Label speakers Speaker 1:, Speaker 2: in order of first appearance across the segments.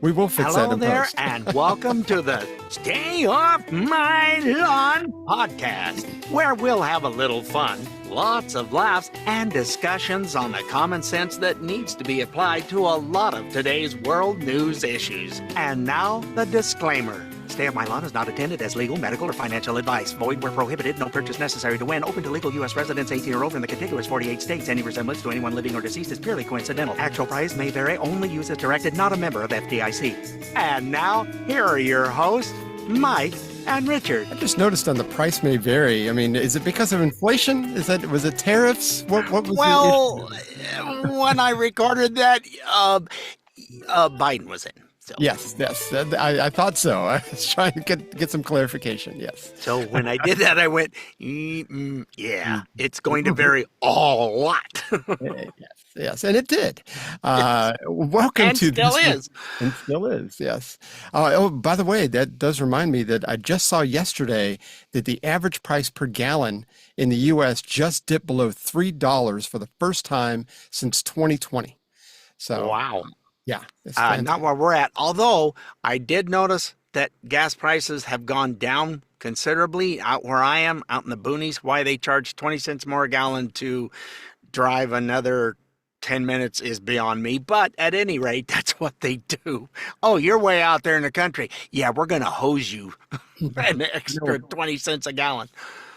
Speaker 1: We will fix that
Speaker 2: Hello
Speaker 1: in
Speaker 2: there,
Speaker 1: post.
Speaker 2: and welcome to the Stay Off My Lawn podcast, where we'll have a little fun, lots of laughs, and discussions on the common sense that needs to be applied to a lot of today's world news issues. And now, the disclaimer. Stay Off My Lawn is not intended as legal, medical, or financial advice. Void where prohibited. No purchase necessary to win. Open to legal U.S. residents 18 or over in the contiguous 48 states. Any resemblance to anyone living or deceased is purely coincidental. Actual price may vary. Only use as directed. Not a member of FDIC. And now, here are your hosts, Mike and Richard.
Speaker 1: I just noticed on the price may vary. I mean, is it because of inflation? Was it tariffs? What was
Speaker 2: Well, when I recorded that, Biden was in. So.
Speaker 1: Yes, I thought so. I was trying to get some clarification. Yes.
Speaker 2: So when I did that, I went, yeah, it's going to vary a lot.
Speaker 1: Yes, and it did. Welcome
Speaker 2: and
Speaker 1: to
Speaker 2: still
Speaker 1: this.
Speaker 2: Is.
Speaker 1: And still is, yes. Oh, by the way, that does remind me that I just saw yesterday that the average price per gallon in the U.S. just dipped below $3 for the first time since 2020. So
Speaker 2: wow.
Speaker 1: Yeah.
Speaker 2: Not where we're at. Although I did notice that gas prices have gone down considerably out where I am, out in the boonies. Why they charge 20 cents more a gallon to drive another 10 minutes is beyond me. But at any rate, that's what they do. Oh, you're way out there in the country. Yeah, we're going to hose you an extra 20 cents a gallon.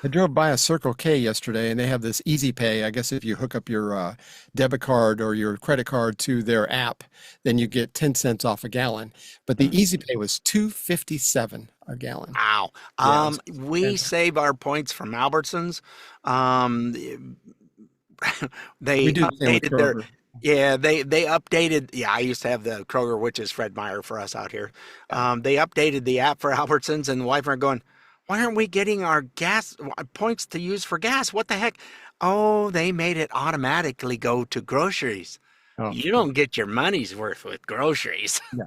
Speaker 1: I drove by a Circle K yesterday, and they have this Easy Pay. I guess if you hook up your debit card or your credit card to their app, then you get 10 cents off a gallon. But the Easy Pay was $2.57 a gallon.
Speaker 2: Wow.
Speaker 1: Yeah,
Speaker 2: we save our points from Albertsons. They updated their... Yeah, they updated. Yeah, I used to have the Kroger, which is Fred Meyer for us out here. They updated the app for Albertsons, and the wife and I are going, why aren't we getting our gas points to use for gas? What the heck? Oh, they made it automatically go to groceries. Oh. You don't get your money's worth with groceries.
Speaker 1: No.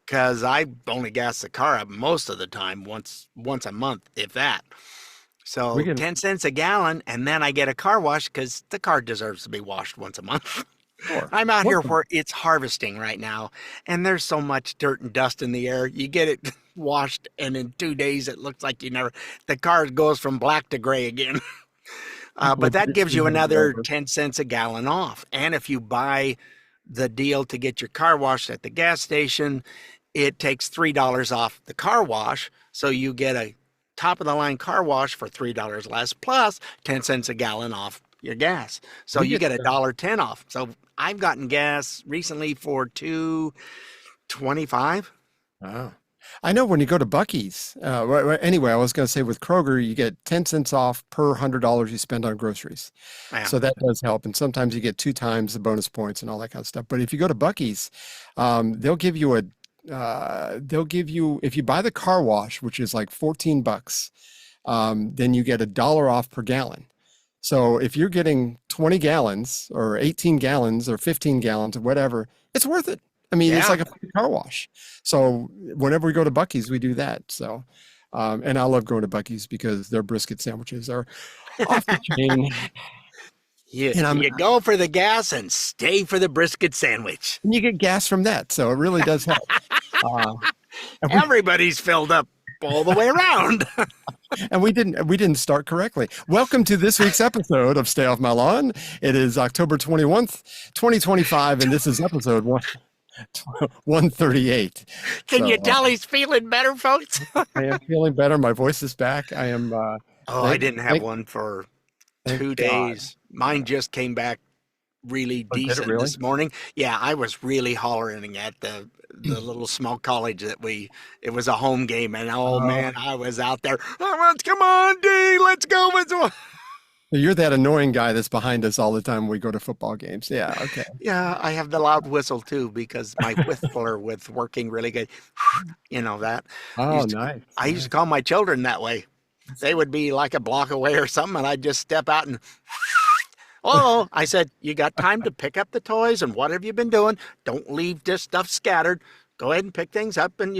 Speaker 2: Because I only gas the car up most of the time, once a month, if that. So 10 cents a gallon, and then I get a car wash because the car deserves to be washed once a month. Sure. I'm out here where it's harvesting right now, and there's so much dirt and dust in the air. You get it washed, and in 2 days, it looks like the car goes from black to gray again. But that gives you another 10 cents a gallon off. And if you buy the deal to get your car washed at the gas station, it takes $3 off the car wash. So you get a top of the line car wash for $3 less, plus 10 cents a gallon off your gas. So you get $1.10 off. So I've gotten gas recently for $2.25.
Speaker 1: Oh. I know when you go to Buc-ee's, anyway, I was going to say with Kroger, you get 10 cents off per $100 you spend on groceries. Yeah. So that does help. And sometimes you get 2 times the bonus points and all that kind of stuff. But if you go to Buc-ee's, they'll give you if you buy the car wash, which is like $14, then you get $1 off per gallon. So if you're getting 20 gallons or 18 gallons or 15 gallons or whatever, it's worth it. I mean, It's like a car wash. So whenever we go to Buc-ee's, we do that. So, and I love going to Buc-ee's because their brisket sandwiches are off the chain.
Speaker 2: You go for the gas and stay for the brisket sandwich.
Speaker 1: And you get gas from that. So it really does help.
Speaker 2: Everybody's filled up all the way around.
Speaker 1: And we didn't start correctly. Welcome to this week's episode of Stay Off My Lawn. It is October 21st, 2025, and this is episode 138.
Speaker 2: Can you tell he's feeling better, folks?
Speaker 1: I am feeling better. My voice is back. I am.
Speaker 2: I didn't have one for 2 days. Mine just came back really decent this morning. Yeah, I was really hollering at the little small college that it was a home game, and man, I was out there. Come on, D, let's go.
Speaker 1: You're that annoying guy that's behind us all the time when we go to football games. Yeah, okay.
Speaker 2: Yeah, I have the loud whistle too because my whistler was working really good. You know that.
Speaker 1: Oh, nice.
Speaker 2: I used to call my children that way. They would be like a block away or something, and I'd just step out and I said, you got time to pick up the toys, and what have you been doing? Don't leave this stuff scattered. Go ahead and pick things up, and,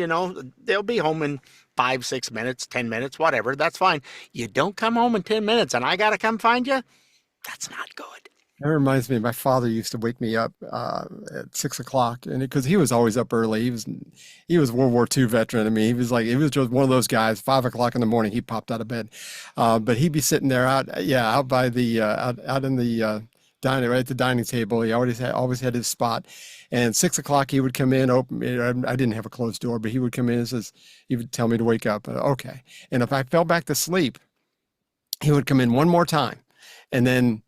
Speaker 2: they'll be home in 5, 6 minutes, 10 minutes, whatever. That's fine. You don't come home in 10 minutes, and I got to come find you? That's not good.
Speaker 1: That reminds me, my father used to wake me up at 6 o'clock, and because he was always up early, he was World War II veteran. I mean, he was just one of those guys. 5 o'clock in the morning, he popped out of bed, but he'd be sitting there out by the out in the dining right at the dining table. He always had his spot, and 6 o'clock he would come in. Open. I didn't have a closed door, but he would come in and he would tell me to wake up. Okay, and if I fell back to sleep, he would come in one more time, and then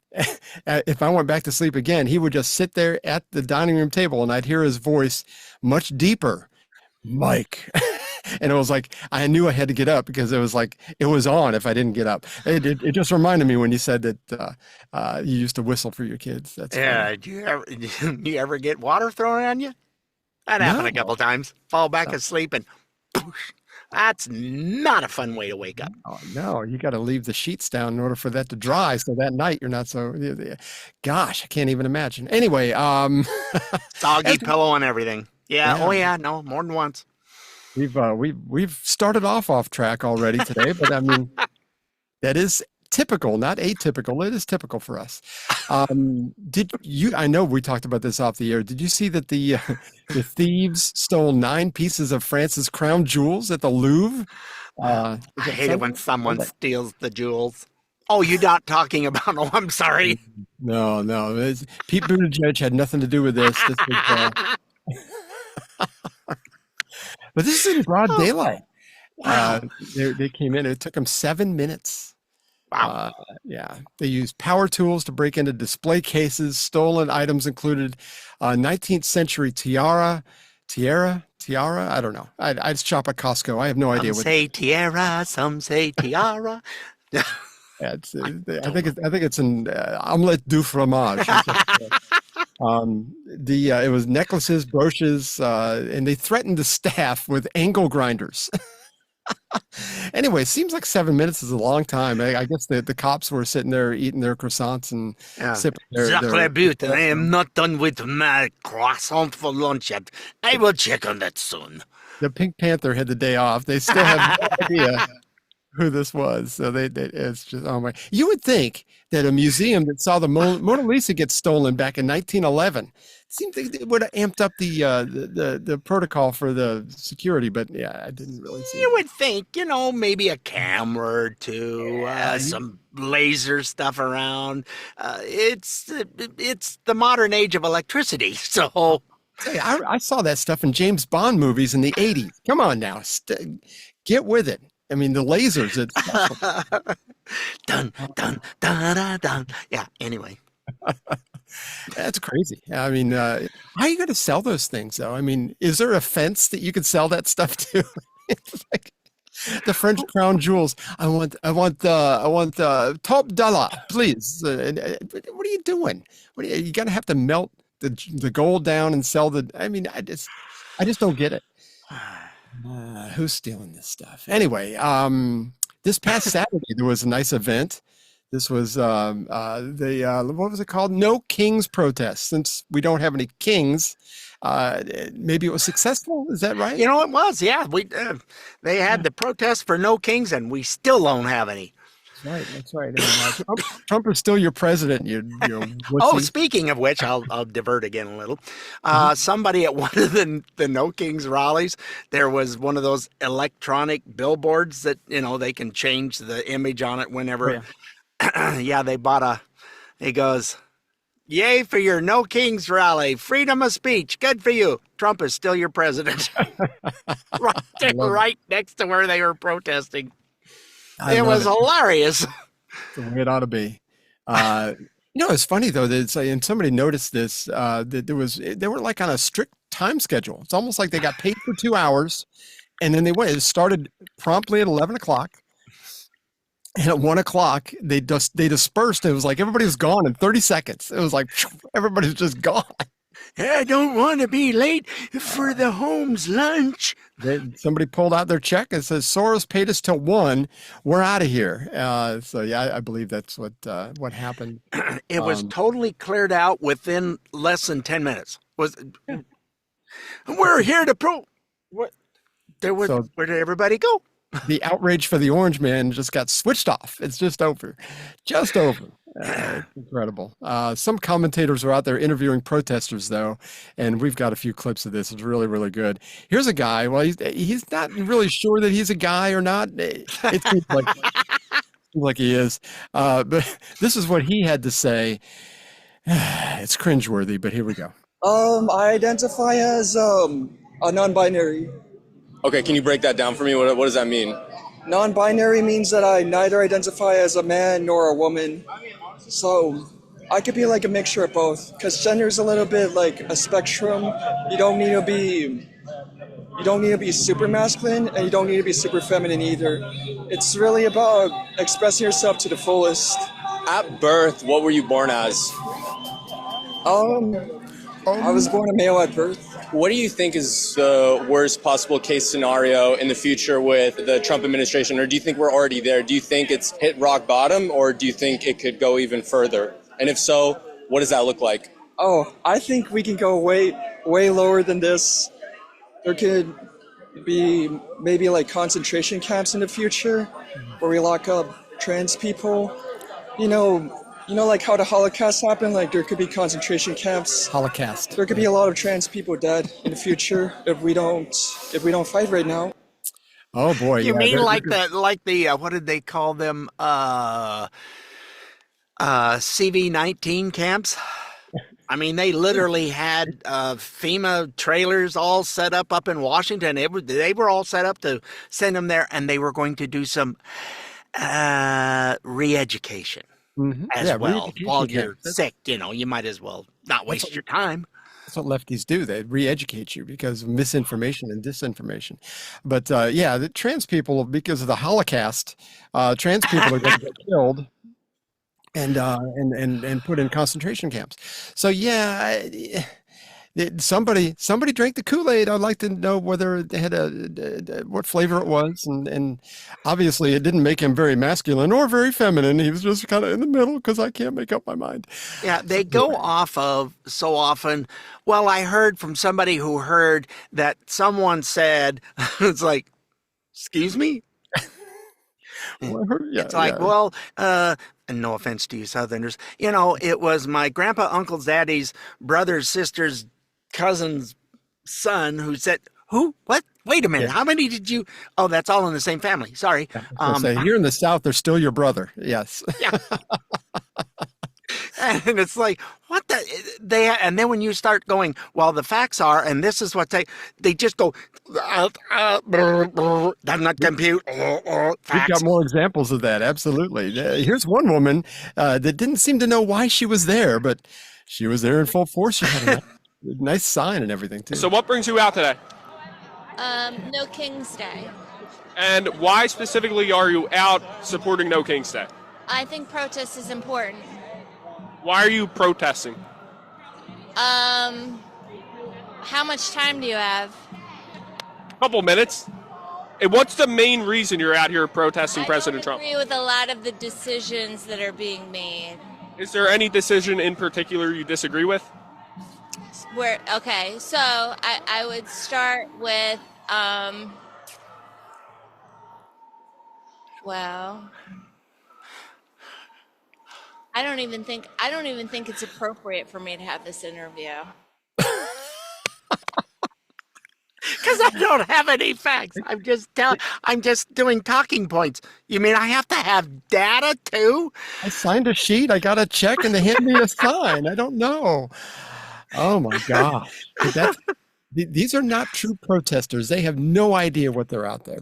Speaker 1: if I went back to sleep again, he would just sit there at the dining room table, and I'd hear his voice much deeper, Mike. And it was like I knew I had to get up because it was like it was on if I didn't get up. It just reminded me when you said that you used to whistle for your kids. That's
Speaker 2: Yeah,
Speaker 1: funny.
Speaker 2: do you ever get water thrown on you? That happened a
Speaker 1: No,
Speaker 2: couple times. Fall back
Speaker 1: no,
Speaker 2: asleep and poosh. That's not a fun way to wake up.
Speaker 1: oh, no, you got to leave the sheets down in order for that to dry. So that night you're not so. Gosh, I can't even imagine. Anyway,
Speaker 2: Soggy
Speaker 1: as
Speaker 2: pillow and everything. Yeah,
Speaker 1: yeah,
Speaker 2: oh yeah, no, more than once.
Speaker 1: we've started off track already today, but I mean that is typical, not atypical. It is typical for us. Did you? I know we talked about this off the air. Did you see that the thieves stole 9 pieces of France's crown jewels at the Louvre?
Speaker 2: I
Speaker 1: Was that
Speaker 2: hate it
Speaker 1: Sunday?
Speaker 2: when someone
Speaker 1: Sunday?
Speaker 2: steals the jewels. Oh, you're not talking about, oh, I'm sorry.
Speaker 1: No, no. Pete Buttigieg had nothing to do with this. This was, but this is in broad
Speaker 2: Oh,
Speaker 1: daylight. Uh,
Speaker 2: wow.
Speaker 1: they came in. It took them 7 minutes.
Speaker 2: Wow.
Speaker 1: Uh, yeah, they used power tools to break into display cases. Stolen items included 19th century tiara. I don't know. I shop at Costco. I have no
Speaker 2: Some
Speaker 1: idea what.
Speaker 2: say tiara, some say tiara.
Speaker 1: Yeah,
Speaker 2: I
Speaker 1: I
Speaker 2: don't
Speaker 1: think
Speaker 2: know.
Speaker 1: it's an omelette du fromage. It was necklaces, brooches, and they threatened the staff with angle grinders. Anyway, seems like 7 minutes is a long time. I guess the cops were sitting there eating their croissants and
Speaker 2: Yeah.
Speaker 1: sipping their
Speaker 2: Sacre but, I am
Speaker 1: espresso.
Speaker 2: not done with my croissant for lunch yet. I will check on that soon.
Speaker 1: The Pink Panther had the day off. They still have no idea who this was. So it's just, oh my. You would think that a museum that saw the Mona Lisa get stolen back in 1911 seemed like it would have amped up the protocol for the security, but yeah, I didn't really see
Speaker 2: You
Speaker 1: it.
Speaker 2: would think, maybe a camera or two,
Speaker 1: Yeah,
Speaker 2: some laser stuff around. It's the modern age of electricity, so
Speaker 1: Say, I saw that stuff in James Bond movies in the 80s. Come on now, get with it. I mean, the lasers, it's special.
Speaker 2: dun dun dun dun dun. Yeah. Anyway,
Speaker 1: That's crazy. I mean, how are you going to sell those things, though? I mean, is there a fence that you could sell that stuff to? It's like the French crown jewels. I want top dollar, please. What are you doing? You got to have to melt the gold down and sell the. I mean, I just don't get it. Who's stealing this stuff? Anyway, this past Saturday there was a nice event. This was what was it called? No Kings protest. Since we don't have any kings, maybe it was successful. Is that right?
Speaker 2: it was. Yeah, they
Speaker 1: Yeah,
Speaker 2: had the protest for no kings, and we still don't have any.
Speaker 1: that's right. That's right. And Trump is still your president. You
Speaker 2: Oh,
Speaker 1: wussy.
Speaker 2: speaking of which, I'll divert again a little.
Speaker 1: Mhm.
Speaker 2: Somebody at one of the No Kings rallies, there was one of those electronic billboards that they can change the image on it
Speaker 1: Oh
Speaker 2: whenever.
Speaker 1: yeah.
Speaker 2: Yeah, they bought a. He goes, "Yay for your No Kings rally, freedom of speech, good for you. Trump is still your president." Right
Speaker 1: I
Speaker 2: there,
Speaker 1: love it.
Speaker 2: right next to where they were protesting.
Speaker 1: I
Speaker 2: It
Speaker 1: love
Speaker 2: was
Speaker 1: it.
Speaker 2: hilarious.
Speaker 1: The way it ought to be. Uh, it's funny though that and somebody noticed this that they were like on a strict time schedule. It's almost like they got paid for 2 hours, and then they went. It started promptly at 11 o'clock, and at 1 o'clock they dispersed. It was like everybody was gone in 30 seconds. It was like everybody's just gone.
Speaker 2: I don't want to be late for the Holmes lunch.
Speaker 1: Somebody pulled out their check and says Soros paid us till 1. We're out of here. So yeah, I believe that's what happened.
Speaker 2: It was
Speaker 1: Um,
Speaker 2: totally cleared out within less than 10 minutes. We're here to pro. What?
Speaker 1: so
Speaker 2: Where did everybody go?
Speaker 1: the outrage for the orange man just got switched off. It's just over, just over. It's incredible. Some commentators are out there interviewing protesters, though, and we've got a few clips of this. It's really, really good. Here's a guy. Well, he's not really sure that he's a guy or not. It seems like he is. But this is what he had to say. It's cringeworthy, but here we go.
Speaker 3: I identify as a non-binary.
Speaker 4: Okay, can you break that down for me? What does that mean?
Speaker 3: Non-binary means that I neither identify as a man nor a woman. So I could be like a mixture of both, because gender is a little bit like a spectrum. You don't need to be super masculine, and you don't need to be super feminine either. It's really about expressing yourself to the fullest.
Speaker 4: At birth, what were you born as?
Speaker 3: I was born a male at birth.
Speaker 4: What do you think is the worst possible case scenario in the future with the Trump administration, or do you think we're already there? Do you think it's hit rock bottom, or do you think it could go even further? And if so, what does that look like?
Speaker 3: Oh, I think we can go way lower than this. There could be maybe like concentration camps in the future where we lock up trans people. You know, like how the Holocaust happened, like there could be concentration camps.
Speaker 1: Holocaust.
Speaker 3: There could be a lot of trans people dead in the future if we don't fight right now.
Speaker 1: Oh boy.
Speaker 2: You mean like the what did they call them? CV-19 camps? I mean, they literally had FEMA trailers all set up in Washington. They were all set up to send them there, and they were going to do some re-education. As well. While you're sick, you might as well not waste your time.
Speaker 1: That's what lefties do. They re-educate you because of misinformation and disinformation. But the trans people, because of the Holocaust, trans people are going to get killed and put in concentration camps. So somebody drank the Kool-Aid. I'd like to know whether it had what flavor it was, and obviously it didn't make him very masculine or very feminine. He was just kind of in the middle, because I can't make up my mind.
Speaker 2: Yeah, they go off of so often. Well, I heard from somebody who heard that someone said, it's like, excuse me? It's like, well, and no offense to you Southerners, it was my grandpa, uncle's, daddy's, brother's, sister's, cousin's son who said, who? What? Wait a minute. Yeah. How many did you? Oh, that's all in the same family. Sorry.
Speaker 1: Here in the South, they're still your brother. Yes. Yeah.
Speaker 2: And it's like, what the? And then when you start going, well, the facts are, and this is what they just go, does not compute. Facts.
Speaker 1: We've got more examples of that. Absolutely. Here's one woman that didn't seem to know why she was there, but she was there in full force. She had a nice sign and everything, too.
Speaker 5: So what brings you out today?
Speaker 6: No King's Day.
Speaker 5: And why specifically are you out supporting No King's Day?
Speaker 6: I think protest is important.
Speaker 5: Why are you protesting?
Speaker 6: How much time do you have?
Speaker 5: A couple minutes. And what's the main reason you're out here protesting President Trump?
Speaker 6: I agree with a lot of the decisions that are being made.
Speaker 5: Is there any decision in particular you disagree with?
Speaker 6: Okay, so I would start with, well, I don't even think it's appropriate for me to have this interview.
Speaker 2: Because I don't have any facts. I'm just doing talking points. You mean I have to have data too?
Speaker 1: I signed a sheet. I got a check, and they hand me a sign. I don't know. Oh my gosh. These are not true protesters. They have no idea what they're out there.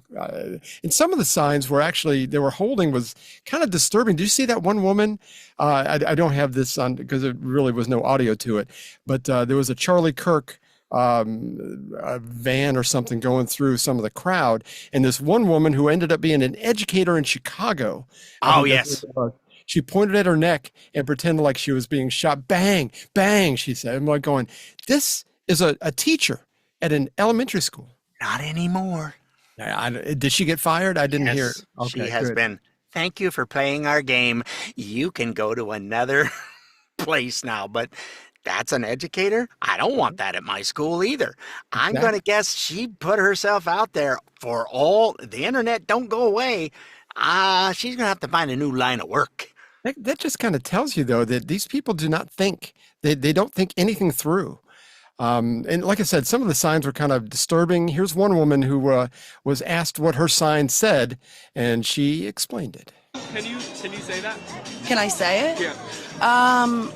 Speaker 1: And some of the signs they were holding was kind of disturbing. Did you see that one woman? I don't have this on because there really was no audio to it, but there was a Charlie Kirk a van or something going through some of the crowd. And this one woman who ended up being an educator in Chicago.
Speaker 2: Oh, yes.
Speaker 1: She pointed at her neck and pretended like she was being shot. Bang, bang, she said. I'm like going, this is a teacher at an elementary school.
Speaker 2: Not anymore.
Speaker 1: Did she get fired? I didn't hear.
Speaker 2: Okay, she has been. Thank you for playing our game. You can go to another place now, but That's an educator? I don't want that at my school either. I'm
Speaker 1: Exactly.
Speaker 2: going to guess she put herself out there for all the internet don't go away. She's going to have to find a new line of work.
Speaker 1: That just kind of tells you, though, that these people do not think. They don't think anything through. And like I said, some of the signs were kind of disturbing. Here's one woman who was asked what her sign said, and she explained it.
Speaker 5: Can you say that?
Speaker 7: Can I say it?
Speaker 5: Yeah.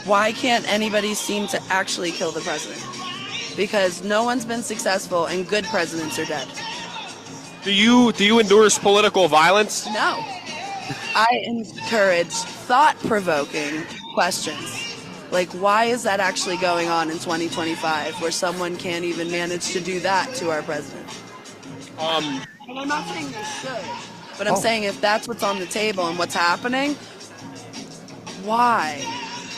Speaker 7: Why can't anybody seem to actually kill the president? Because no one's been successful and good presidents are dead.
Speaker 5: Do you endorse political violence?
Speaker 7: No. I encourage thought-provoking questions. Like, why is that actually going on in 2025 where someone can't even manage to do that to our president? And I'm not saying they should, but I'm saying if that's what's on the table and what's happening, why?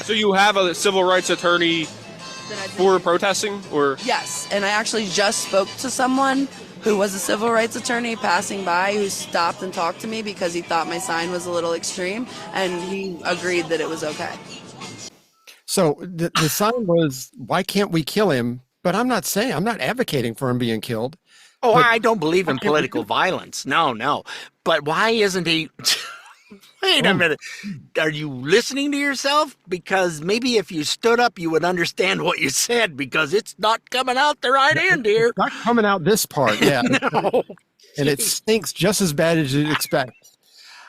Speaker 5: So you have a civil rights attorney for protesting, or?
Speaker 7: Yes, and I actually just spoke to someone who was a civil rights attorney passing by who stopped and talked to me because he thought my sign was a little extreme, and he agreed that it was okay.
Speaker 1: So the sign was, why can't we kill him? But I'm not advocating for him being killed.
Speaker 2: Oh,
Speaker 1: But
Speaker 2: I don't believe in political violence. No. But why isn't he... Wait a minute. Are you listening to yourself? Because maybe if you stood up, you would understand what you said, because it's not coming out the right end here.
Speaker 1: It's not coming out this part, yeah.
Speaker 2: No.
Speaker 1: And it stinks just as bad as you'd expect.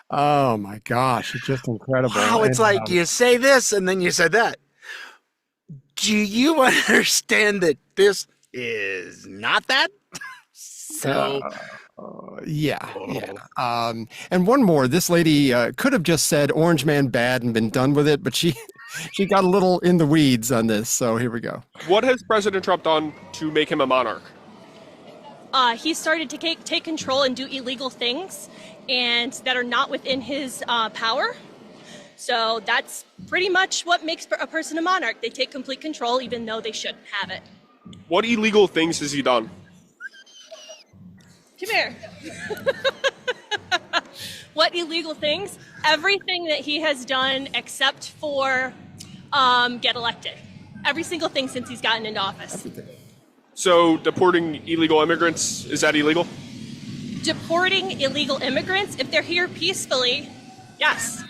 Speaker 1: Oh my gosh, it's just incredible.
Speaker 2: Wow, it's like you say this and then you say that. Do you understand that this is not that? So...
Speaker 1: Yeah. And one more, this lady could have just said Orange Man bad and been done with it, but she got a little in the weeds on this. So here we go.
Speaker 5: What has President Trump done to make him a monarch?
Speaker 8: He started to take control and do illegal things and that are not within his power. So that's pretty much what makes a person a monarch. They take complete control even though they shouldn't have it.
Speaker 5: What illegal things has he done?
Speaker 8: Come here. What illegal things? Everything that he has done except for get elected. Every single thing since he's gotten into office.
Speaker 5: So deporting illegal immigrants, is that illegal?
Speaker 8: Deporting illegal immigrants, if they're here peacefully, yes.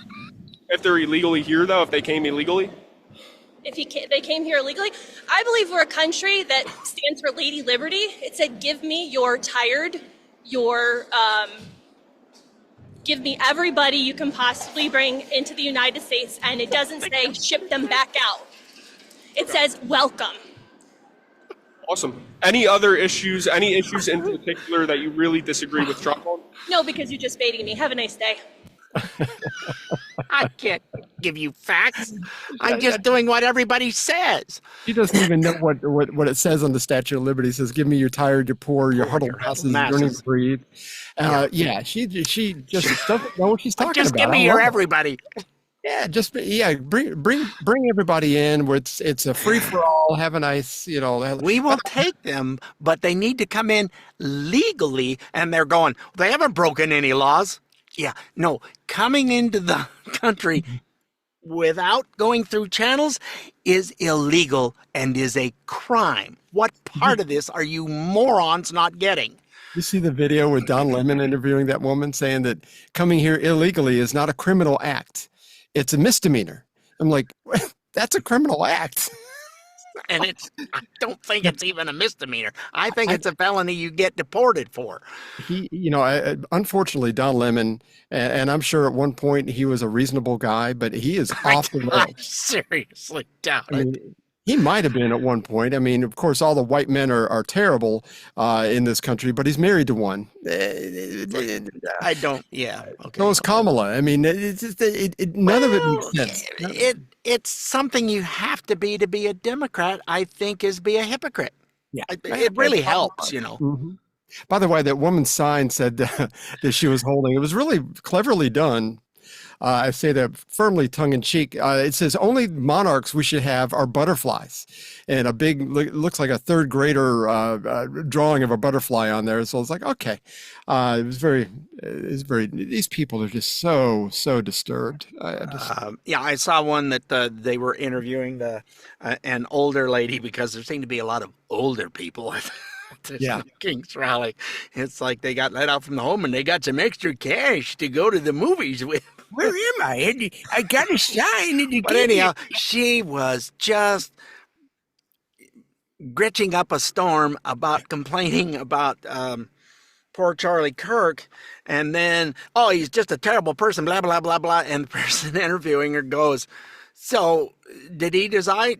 Speaker 5: If they're illegally here, though, if they came illegally?
Speaker 8: If they came here illegally, I believe we're a country that stands for Lady Liberty. It said, give me your tired, give me everybody you can possibly bring into the United States, and it doesn't say ship them back out. It says welcome.
Speaker 5: Awesome. Any other issues, any issues in particular that you really disagree with Trump on?
Speaker 8: No, because you're just baiting me. Have a nice day.
Speaker 2: I can't give you facts. I'm just doing what everybody says.
Speaker 1: She doesn't even know what it says on the Statue of Liberty. It says, give me your tired, your poor, your huddled masses yearning to breathe. She just doesn't know what she's talking
Speaker 2: just
Speaker 1: about.
Speaker 2: Give me your everybody.
Speaker 1: Yeah, bring everybody in. Where it's a free for all. Have a nice,
Speaker 2: We will take them, but they need to come in legally. And they're going, they haven't broken any laws. Yeah, no, coming into the country without going through channels is illegal and is a crime. What part of this are you morons not getting?
Speaker 1: You see the video with Don Lemon interviewing that woman saying that coming here illegally is not a criminal act. It's a misdemeanor. I'm like, that's a criminal act.
Speaker 2: And I don't think it's even a misdemeanor. I think it's a felony you get deported for.
Speaker 1: Unfortunately, Don Lemon, and I'm sure at one point he was a reasonable guy, but he is off the rails.
Speaker 2: I seriously doubt it.
Speaker 1: He might have been at one point. I mean, of course, all the white men are terrible in this country, but he's married to one.
Speaker 2: I don't. Yeah. Okay.
Speaker 1: So is Kamala. I mean, none of it makes sense.
Speaker 2: It's something you have to be a Democrat, I think, is be a hypocrite.
Speaker 1: Yeah.
Speaker 2: It really helps,
Speaker 1: Mm-hmm. By the way, that woman's sign said that she was holding. It was really cleverly done. I say that firmly tongue in cheek. It says only monarchs we should have are butterflies, and a big looks like a third grader drawing of a butterfly on there. So it's like, okay, these people are just so disturbed.
Speaker 2: I saw one that they were interviewing an older lady, because there seemed to be a lot of older people at the King's rally. It's like they got let out from the home and they got some extra cash to go to the movies with. Where am I? I got a sign. But anyhow, she was just gritching up a storm about complaining about poor Charlie Kirk, and then, oh, he's just a terrible person, blah, blah, blah, blah. And the person interviewing her goes, so did he deserve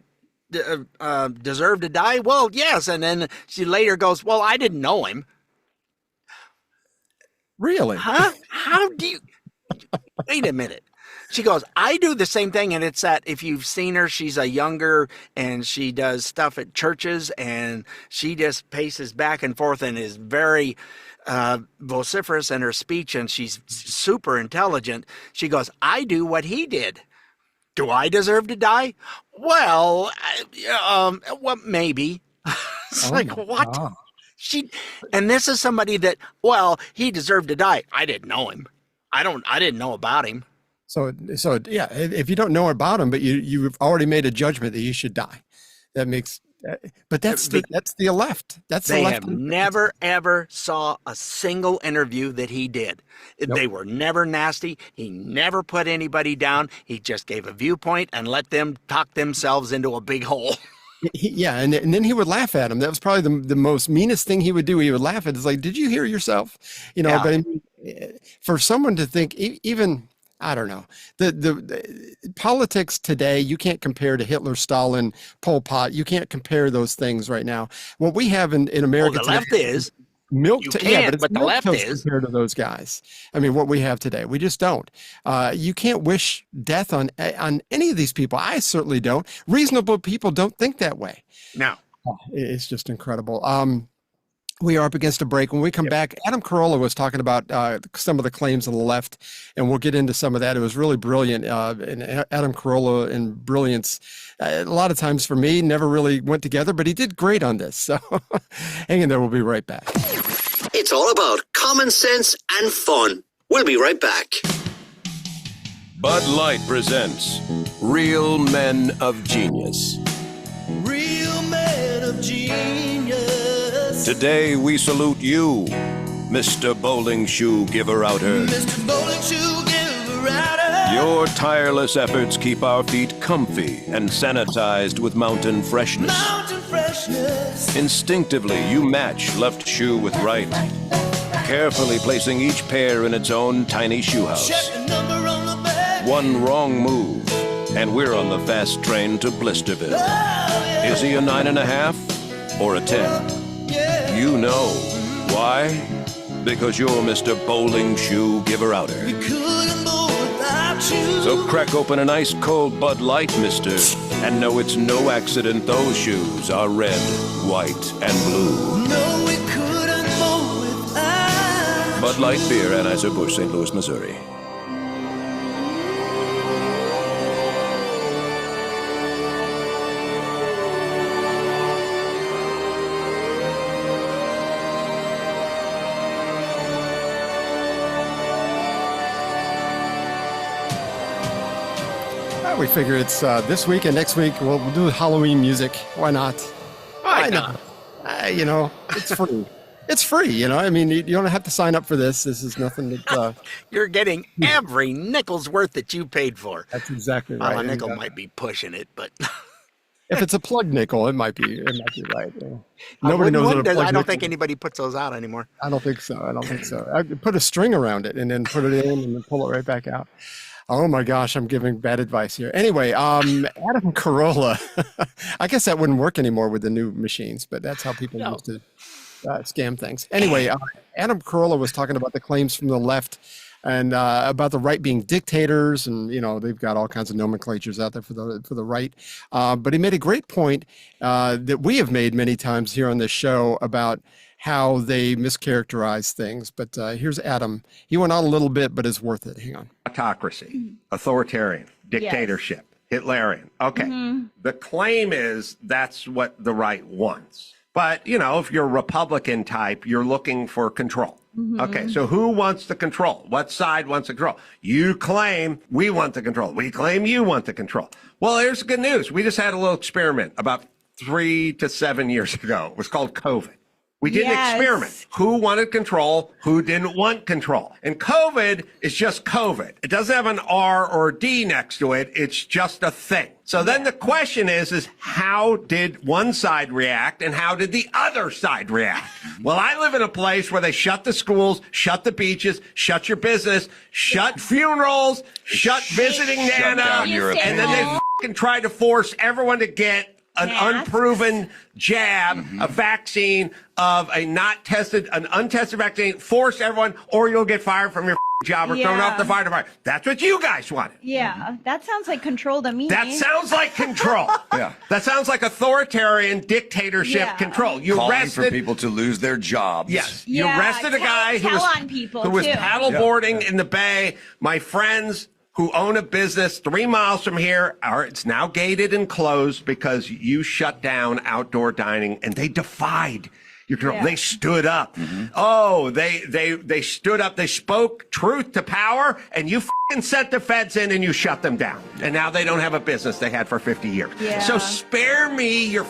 Speaker 2: to die? Well, yes. And then she later goes, well, I didn't know him.
Speaker 1: Really?
Speaker 2: Huh? How do you... Wait a minute. She goes, I do the same thing. And it's that if you've seen her, she's a younger, and she does stuff at churches, and she just paces back and forth and is very vociferous in her speech, and she's super intelligent. She goes, I do what he did. Do I deserve to die? Well, maybe. It's what? God. And this is somebody that, well, he deserved to die. I didn't know him. I didn't know about him.
Speaker 1: So yeah, if you don't know about him, but you've already made a judgment that he should die, that makes. But that's the left.
Speaker 2: They have never ever saw a single interview that he did. Nope. They were never nasty. He never put anybody down. He just gave a viewpoint and let them talk themselves into a big hole.
Speaker 1: Yeah, and then he would laugh at him. That was probably the most meanest thing he would do. He would laugh at. It's like, did you hear yourself?
Speaker 2: Yeah.
Speaker 1: But I mean, for someone to think, even. I don't know. The politics today, you can't compare to Hitler, Stalin, Pol Pot. You can't compare those things right now. What we have in America
Speaker 2: today, left is
Speaker 1: milk.
Speaker 2: But the left is
Speaker 1: compared to those guys. I mean, what we have today, we just don't. You can't wish death on any of these people. I certainly don't. Reasonable people don't think that way.
Speaker 2: No,
Speaker 1: it's just incredible. We are up against a break. When we come back, Adam Carolla was talking about some of the claims on the left, and we'll get into some of that. It was really brilliant. And Adam Carolla and brilliance, a lot of times for me, never really went together, but he did great on this. So hang in there. We'll be right back.
Speaker 9: It's all about common sense and fun. We'll be right back.
Speaker 10: Bud Light presents Real Men of Genius.
Speaker 11: Real Men of Genius.
Speaker 10: Today we salute you, Mr. Bowling Shoe Giver-Outer.
Speaker 11: Mr. Bowling Shoe Giver-Outer.
Speaker 10: Your tireless efforts keep our feet comfy and sanitized with mountain freshness.
Speaker 11: Mountain freshness.
Speaker 10: Instinctively, you match left shoe with right, carefully placing each pair in its own tiny shoe house.
Speaker 11: Check the number on the back.
Speaker 10: One wrong move, and we're on the fast train to Blisterville.
Speaker 11: Oh, yeah.
Speaker 10: Is he a 9.5 or a 10?
Speaker 11: Yeah.
Speaker 10: You know. Why? Because you're Mr. Bowling Shoe Giver-Outer.
Speaker 11: We couldn't bowl without you.
Speaker 10: So crack open an ice cold Bud Light, mister, and know it's no accident those shoes are red, white, and blue.
Speaker 11: No, we couldn't bowl without
Speaker 10: Bud Light Beer, Anheuser-Busch, St. Louis, Missouri.
Speaker 1: We figure it's this week and next week we'll do Halloween music. Why not?
Speaker 2: Why not?
Speaker 1: It's free. It's free. I mean, you don't have to sign up for this. This is nothing that
Speaker 2: you're getting every nickel's worth that you paid for.
Speaker 1: That's exactly right.
Speaker 2: Well, a nickel might be pushing it, but
Speaker 1: if it's a plug nickel, it might be right. Nobody knows what a plug
Speaker 2: I don't
Speaker 1: nickel
Speaker 2: think anybody puts those out anymore.
Speaker 1: I don't think so. I put a string around it and then put it in and then pull it right back out. Oh my gosh, I'm giving bad advice here. Anyway, Adam Carolla. I guess that wouldn't work anymore with the new machines, but that's how people used to scam things. Anyway, Adam Carolla was talking about the claims from the left and about the right being dictators, and they've got all kinds of nomenclatures out there for the right. But he made a great point that we have made many times here on this show about how they mischaracterize things. But here's Adam. He went on a little bit, but it's worth it. Hang on.
Speaker 12: Autocracy, authoritarian, dictatorship, Hitlerian. Okay. The claim is that's what the right wants. But, you know, if you're a Republican type, you're looking for control. Okay, so who wants the control? What side wants the control? You claim we want the control. We claim you want the control. Well, here's the good news. We just had a little experiment about 3 to 7 years ago. It was called COVID. We did an experiment. Who wanted control? Who didn't want control? And COVID is just COVID. It doesn't have an R or a D next to it. It's just a thing. So then the question is how did one side react and how did the other side react? Well, I live in a place where they shut the schools, shut the beaches, shut your business, shut funerals, shut visiting Nana, and then they fucking try to force everyone to get an unproven jab, a vaccine of an untested vaccine, force everyone, or you'll get fired from your job or thrown off the fire department. That's what you guys wanted.
Speaker 13: Yeah, that sounds like control to me.
Speaker 12: That sounds like control. That sounds like authoritarian dictatorship control. You
Speaker 14: calling for people to lose their jobs.
Speaker 12: Yes. You arrested a guy who was paddleboarding in the bay. My friends who own a business 3 miles from here it's now gated and closed because you shut down outdoor dining, and they defied your control. They stood up. Oh, they stood up. They spoke truth to power, and you sent the feds in and you shut them down. And now they don't have a business they had for 50 years. So spare me your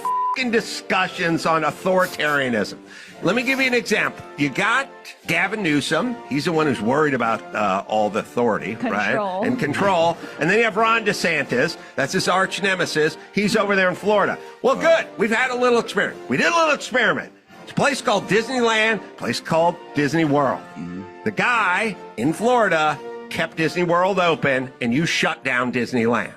Speaker 12: discussions on authoritarianism. Let me give you an example. You got Gavin Newsom. He's the one who's worried about all the authority, right? And control. And then you have Ron DeSantis. That's his arch nemesis. He's over there in Florida. Well, good. We've had a little experiment. We did a little experiment. It's a place called Disneyland, a place called Disney World. The guy in Florida kept Disney World open, and you shut down Disneyland.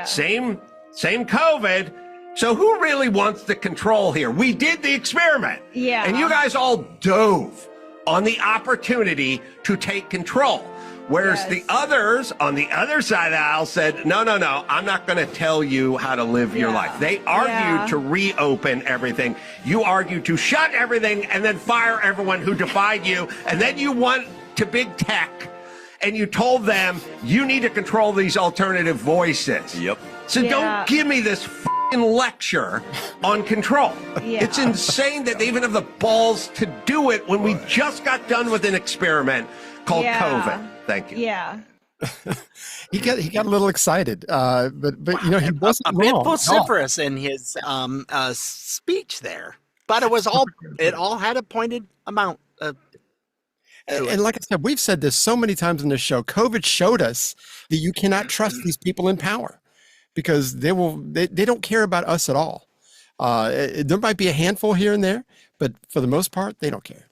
Speaker 12: Same COVID. So who really wants the control here? We did the experiment. And you guys all dove on the opportunity to take control. Whereas the others on the other side of the aisle said, no, I'm not going to tell you how to live your life. They argued to reopen everything. You argued to shut everything and then fire everyone who defied you. And then you went to big tech and you told them you need to control these alternative voices. So don't give me this lecture on control. It's insane that they even have the balls to do it when we just got done with an experiment called COVID. Thank you.
Speaker 1: He got a little excited, but you know, he wasn't
Speaker 2: a bit vociferous in his speech there, but it all had a pointed amount.
Speaker 1: And like I said, we've said this so many times in this show. COVID showed us that you cannot trust these people in power, because they don't care about us at all. There might be a handful here and there, but for the most part, they don't care.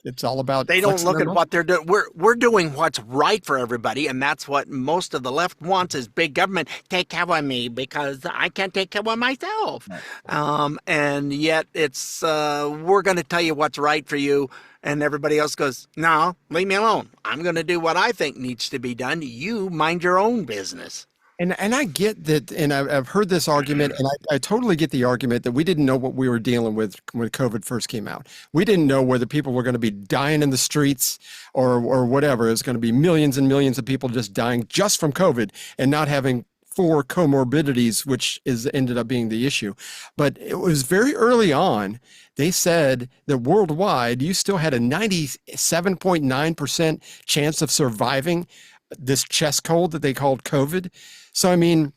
Speaker 1: It's all about.
Speaker 2: They don't look at what they're doing. We're doing what's right for everybody, and that's what most of the left wants: is big government take care of me because I can't take care of myself. And yet it's we're going to tell you what's right for you, and everybody else goes, no, leave me alone. I'm going to do what I think needs to be done. You mind your own business.
Speaker 1: And I get that, and I've heard this argument, and I totally get the argument that we didn't know what we were dealing with when COVID first came out. We didn't know whether people were going to be dying in the streets or whatever. It's going to be millions and millions of people just dying just from COVID and not having 4 comorbidities, which ended up being the issue. But it was very early on. They said that worldwide, you still had a 97.9% chance of surviving this chest cold that they called COVID. So, I mean,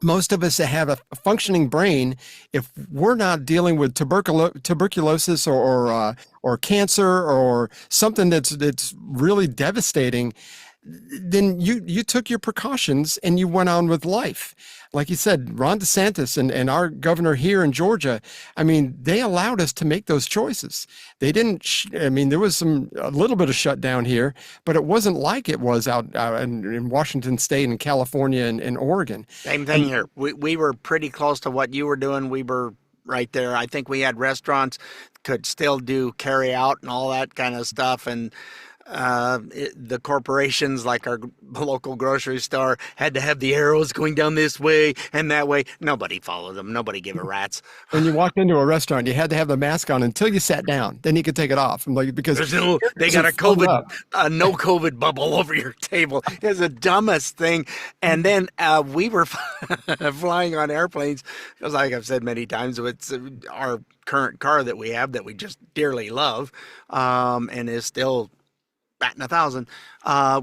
Speaker 1: most of us that have a functioning brain, if we're not dealing with tuberculosis or cancer or something that's really devastating, then you took your precautions and you went on with life. Like you said, Ron DeSantis and our governor here in Georgia, I mean, they allowed us to make those choices. They didn't, there was a little bit of shutdown here, but it wasn't like it was out in Washington State and California and Oregon.
Speaker 2: Same thing here. We were pretty close to what you were doing. We were right there. I think we had restaurants could still do carry out and all that kind of stuff. And the corporations like our local grocery store had to have the arrows going down this way and that way. Nobody followed them. Nobody gave a rat's.
Speaker 1: When you walked into a restaurant, you had to have the mask on until you sat down. Then you could take it off. I'm like, because
Speaker 2: they got a no COVID bubble over your table. It's the dumbest thing. And then we were flying on airplanes because, like I've said many times, it's our current car that we have that we just dearly love, and is still batting 1,000.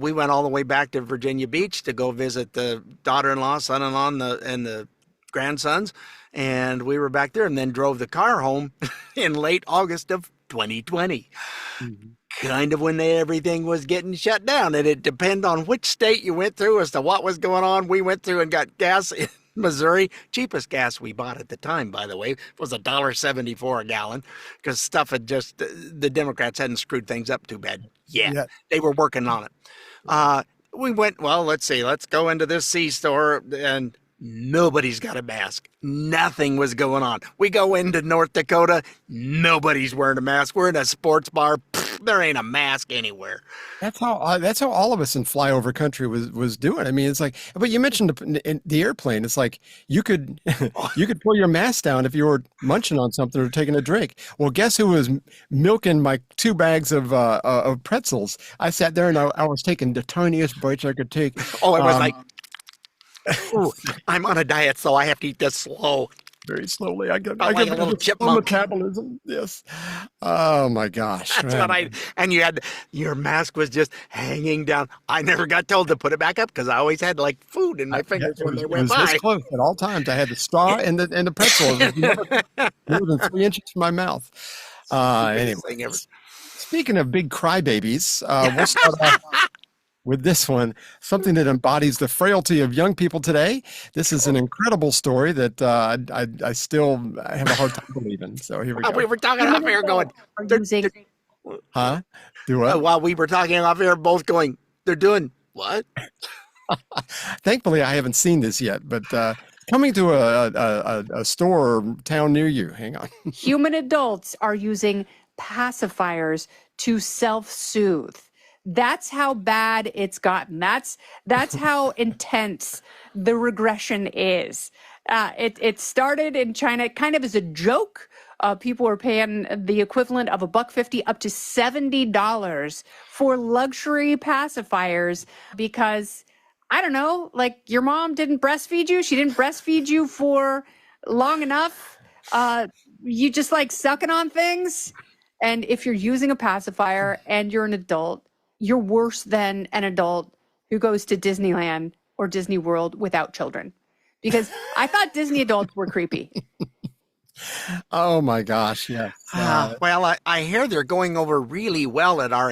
Speaker 2: We went all the way back to Virginia Beach to go visit the daughter-in-law, son-in-law, and the grandsons, and we were back there, and then drove the car home in late August of 2020. Kind of when everything was getting shut down, and it depends on which state you went through as to what was going on. We went through and got gas in Missouri. Cheapest gas we bought at the time, by the way, was $1.74 a gallon, because stuff had just, the Democrats hadn't screwed things up too bad yet. They were working on it. We went, well, let's go into this C-store, and nobody's got a mask. Nothing was going on. We go into North Dakota, nobody's wearing a mask. We're in a sports bar. There ain't a mask anywhere.
Speaker 1: That's how all of us in flyover country was doing. I mean, it's like, but you mentioned the airplane. It's like you could pull your mask down if you were munching on something or taking a drink. Well, guess who was milking my 2 bags of pretzels? I sat there and I was taking the tiniest bites I could take.
Speaker 2: Oh, I was like, ooh, I'm on a diet, so I have to eat this slow.
Speaker 1: Very slowly. I get
Speaker 2: like a little chipmunk
Speaker 1: metabolism. Yes. Oh my gosh.
Speaker 2: That's what and you had, your mask was just hanging down. I never got told to put it back up because I always had like food in my fingers when they went by.
Speaker 1: This close at all times. I had the straw and the pretzel. It was more than 3 inches from my mouth. Anyway, speaking of big crybabies, we'll start off with this one, something that embodies the frailty of young people today. This is an incredible story that I still have a hard time believing. So here we go.
Speaker 2: We were talking off air going,
Speaker 1: huh? Do what?
Speaker 2: While we were talking off air, both going, they're doing what?
Speaker 1: Thankfully, I haven't seen this yet, but coming to a store or town near you. Hang on.
Speaker 15: Human adults are using pacifiers to self-soothe. That's how bad it's gotten. That's how intense the regression is. It started in China kind of as a joke. People were paying the equivalent of $1.50 up to $70 for luxury pacifiers because, I don't know, like your mom didn't breastfeed you. She didn't breastfeed you for long enough. You just like sucking on things. And if you're using a pacifier and you're an adult, you're worse than an adult who goes to Disneyland or Disney World without children. Because I thought Disney adults were creepy.
Speaker 1: Oh my gosh, yes.
Speaker 2: Well, I hear they're going over really well at our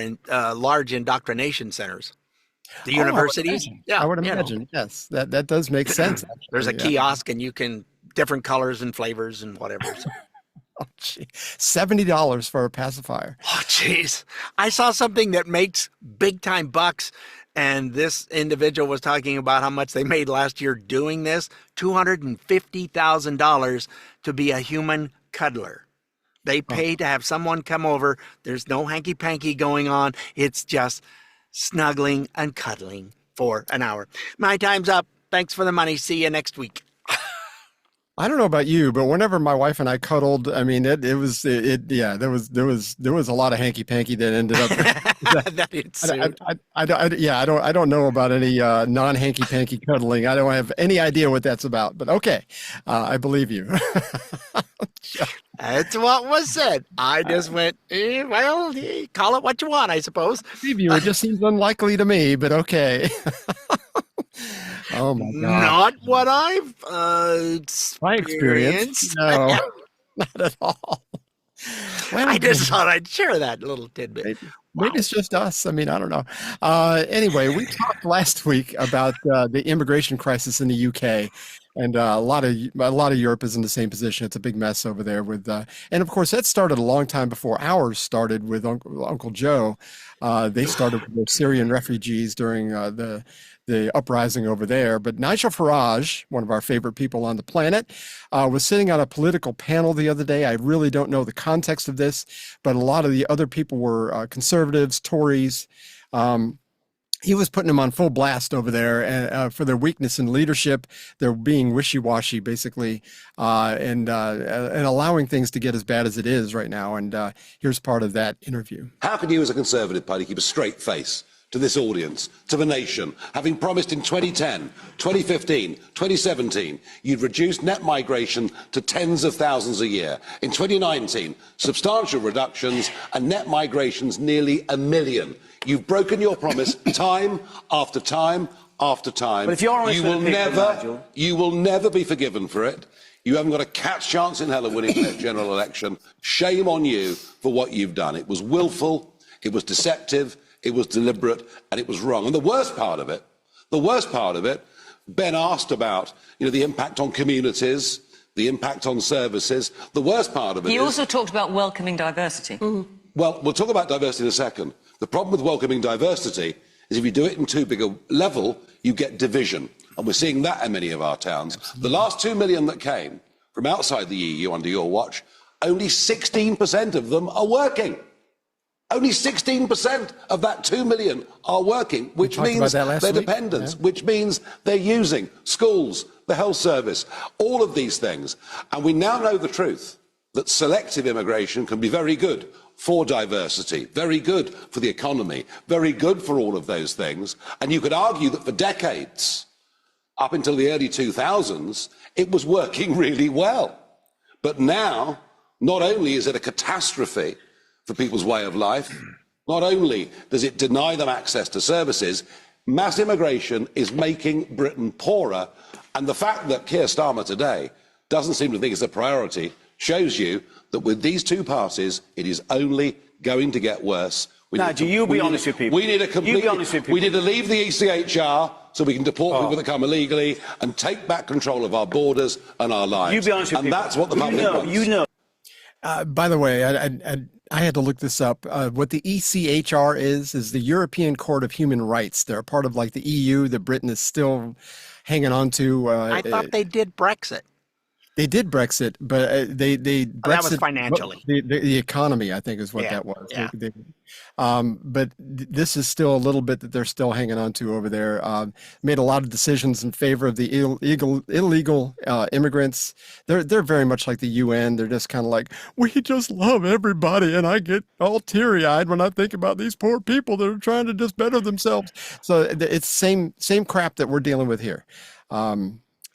Speaker 2: large indoctrination centers. The universities.
Speaker 1: I would imagine, yes. That does make sense. Actually.
Speaker 2: There's a kiosk and you can, different colors and flavors and whatever. So.
Speaker 1: Oh, gee. $70 for a pacifier.
Speaker 2: Oh, jeez. I saw something that makes big time bucks, and this individual was talking about how much they made last year doing this, $250,000 to be a human cuddler. They pay to have someone come over. There's no hanky-panky going on. It's just snuggling and cuddling for an hour. My time's up. Thanks for the money. See you next week.
Speaker 1: I don't know about you, but whenever my wife and I cuddled, I mean, there was a lot of hanky panky that ended up. I don't know about any non hanky panky cuddling. I don't have any idea what that's about. But okay, I believe you.
Speaker 2: That's what was said. I just went, call it what you want, I suppose.
Speaker 1: I believe you. It just seems unlikely to me, but okay. Oh my God!
Speaker 2: Not what I've
Speaker 1: my experience. No, not at all.
Speaker 2: Well, I just thought I'd share that little tidbit.
Speaker 1: Maybe it's just us. I mean, I don't know. Anyway, we talked last week about the immigration crisis in the UK. And a lot of Europe is in the same position. It's a big mess over there with, and of course that started a long time before ours started with Uncle Joe. They started with the Syrian refugees during the uprising over there. But Nigel Farage, one of our favorite people on the planet, was sitting on a political panel the other day. I really don't know the context of this, but a lot of the other people were conservatives, Tories. He was putting them on full blast over there for their weakness in leadership. They're being wishy-washy, basically, and allowing things to get as bad as it is right now. And here's part of that interview.
Speaker 16: How can you, as a Conservative Party, keep a straight face to this audience, to the nation, having promised in 2010, 2015, 2017, you'd reduce net migration to tens of thousands a year. In 2019, substantial reductions and net migrations nearly 1 million. You've broken your promise time after time after time.
Speaker 17: But if you're honest with people,
Speaker 16: you will never be forgiven for it. You haven't got a cat's chance in hell of winning the general election. Shame on you for what you've done. It was willful, it was deceptive, it was deliberate, and it was wrong. And the worst part of it, Ben asked about, the impact on communities, the impact on services. The worst part of it
Speaker 18: He also talked about welcoming diversity.
Speaker 16: Well, we'll talk about diversity in a second. The problem with welcoming diversity is if you do it in too big a level, you get division. And we're seeing that in many of our towns. The last 2 million that came from outside the EU under your watch, only 16% of them are working. Only 16% of that 2 million are working, which means they're dependents, which means they're using schools, the health service, all of these things. And we now know the truth, that selective immigration can be very good for diversity, very good for the economy, very good for all of those things. And you could argue that for decades, up until the early 2000s, it was working really well. But now, not only is it a catastrophe for people's way of life, not only does it deny them access to services, mass immigration is making Britain poorer. And the fact that Keir Starmer today doesn't seem to think it's a priority shows you that with these two parties, it is only going to get worse.
Speaker 17: Nigel, you be honest with people.
Speaker 16: We need to leave the ECHR so we can deport people that come illegally and take back control of our borders and our lives.
Speaker 17: You be honest with people.
Speaker 16: And that's what the public wants.
Speaker 1: By the way, I had to look this up. What the ECHR is the European Court of Human Rights. They're a part of like the EU that Britain is still hanging on to.
Speaker 2: I thought they did Brexit.
Speaker 1: They did Brexit, but they Brexit,
Speaker 2: that was financially.
Speaker 1: The economy, I think, is what that was.
Speaker 2: Yeah.
Speaker 1: But this is still a little bit that they're still hanging on to over there. Made a lot of decisions in favor of the illegal immigrants. They're very much like the UN. They're just kind of like, we just love everybody, and I get all teary-eyed when I think about these poor people that are trying to just better themselves. So it's same crap that we're dealing with here.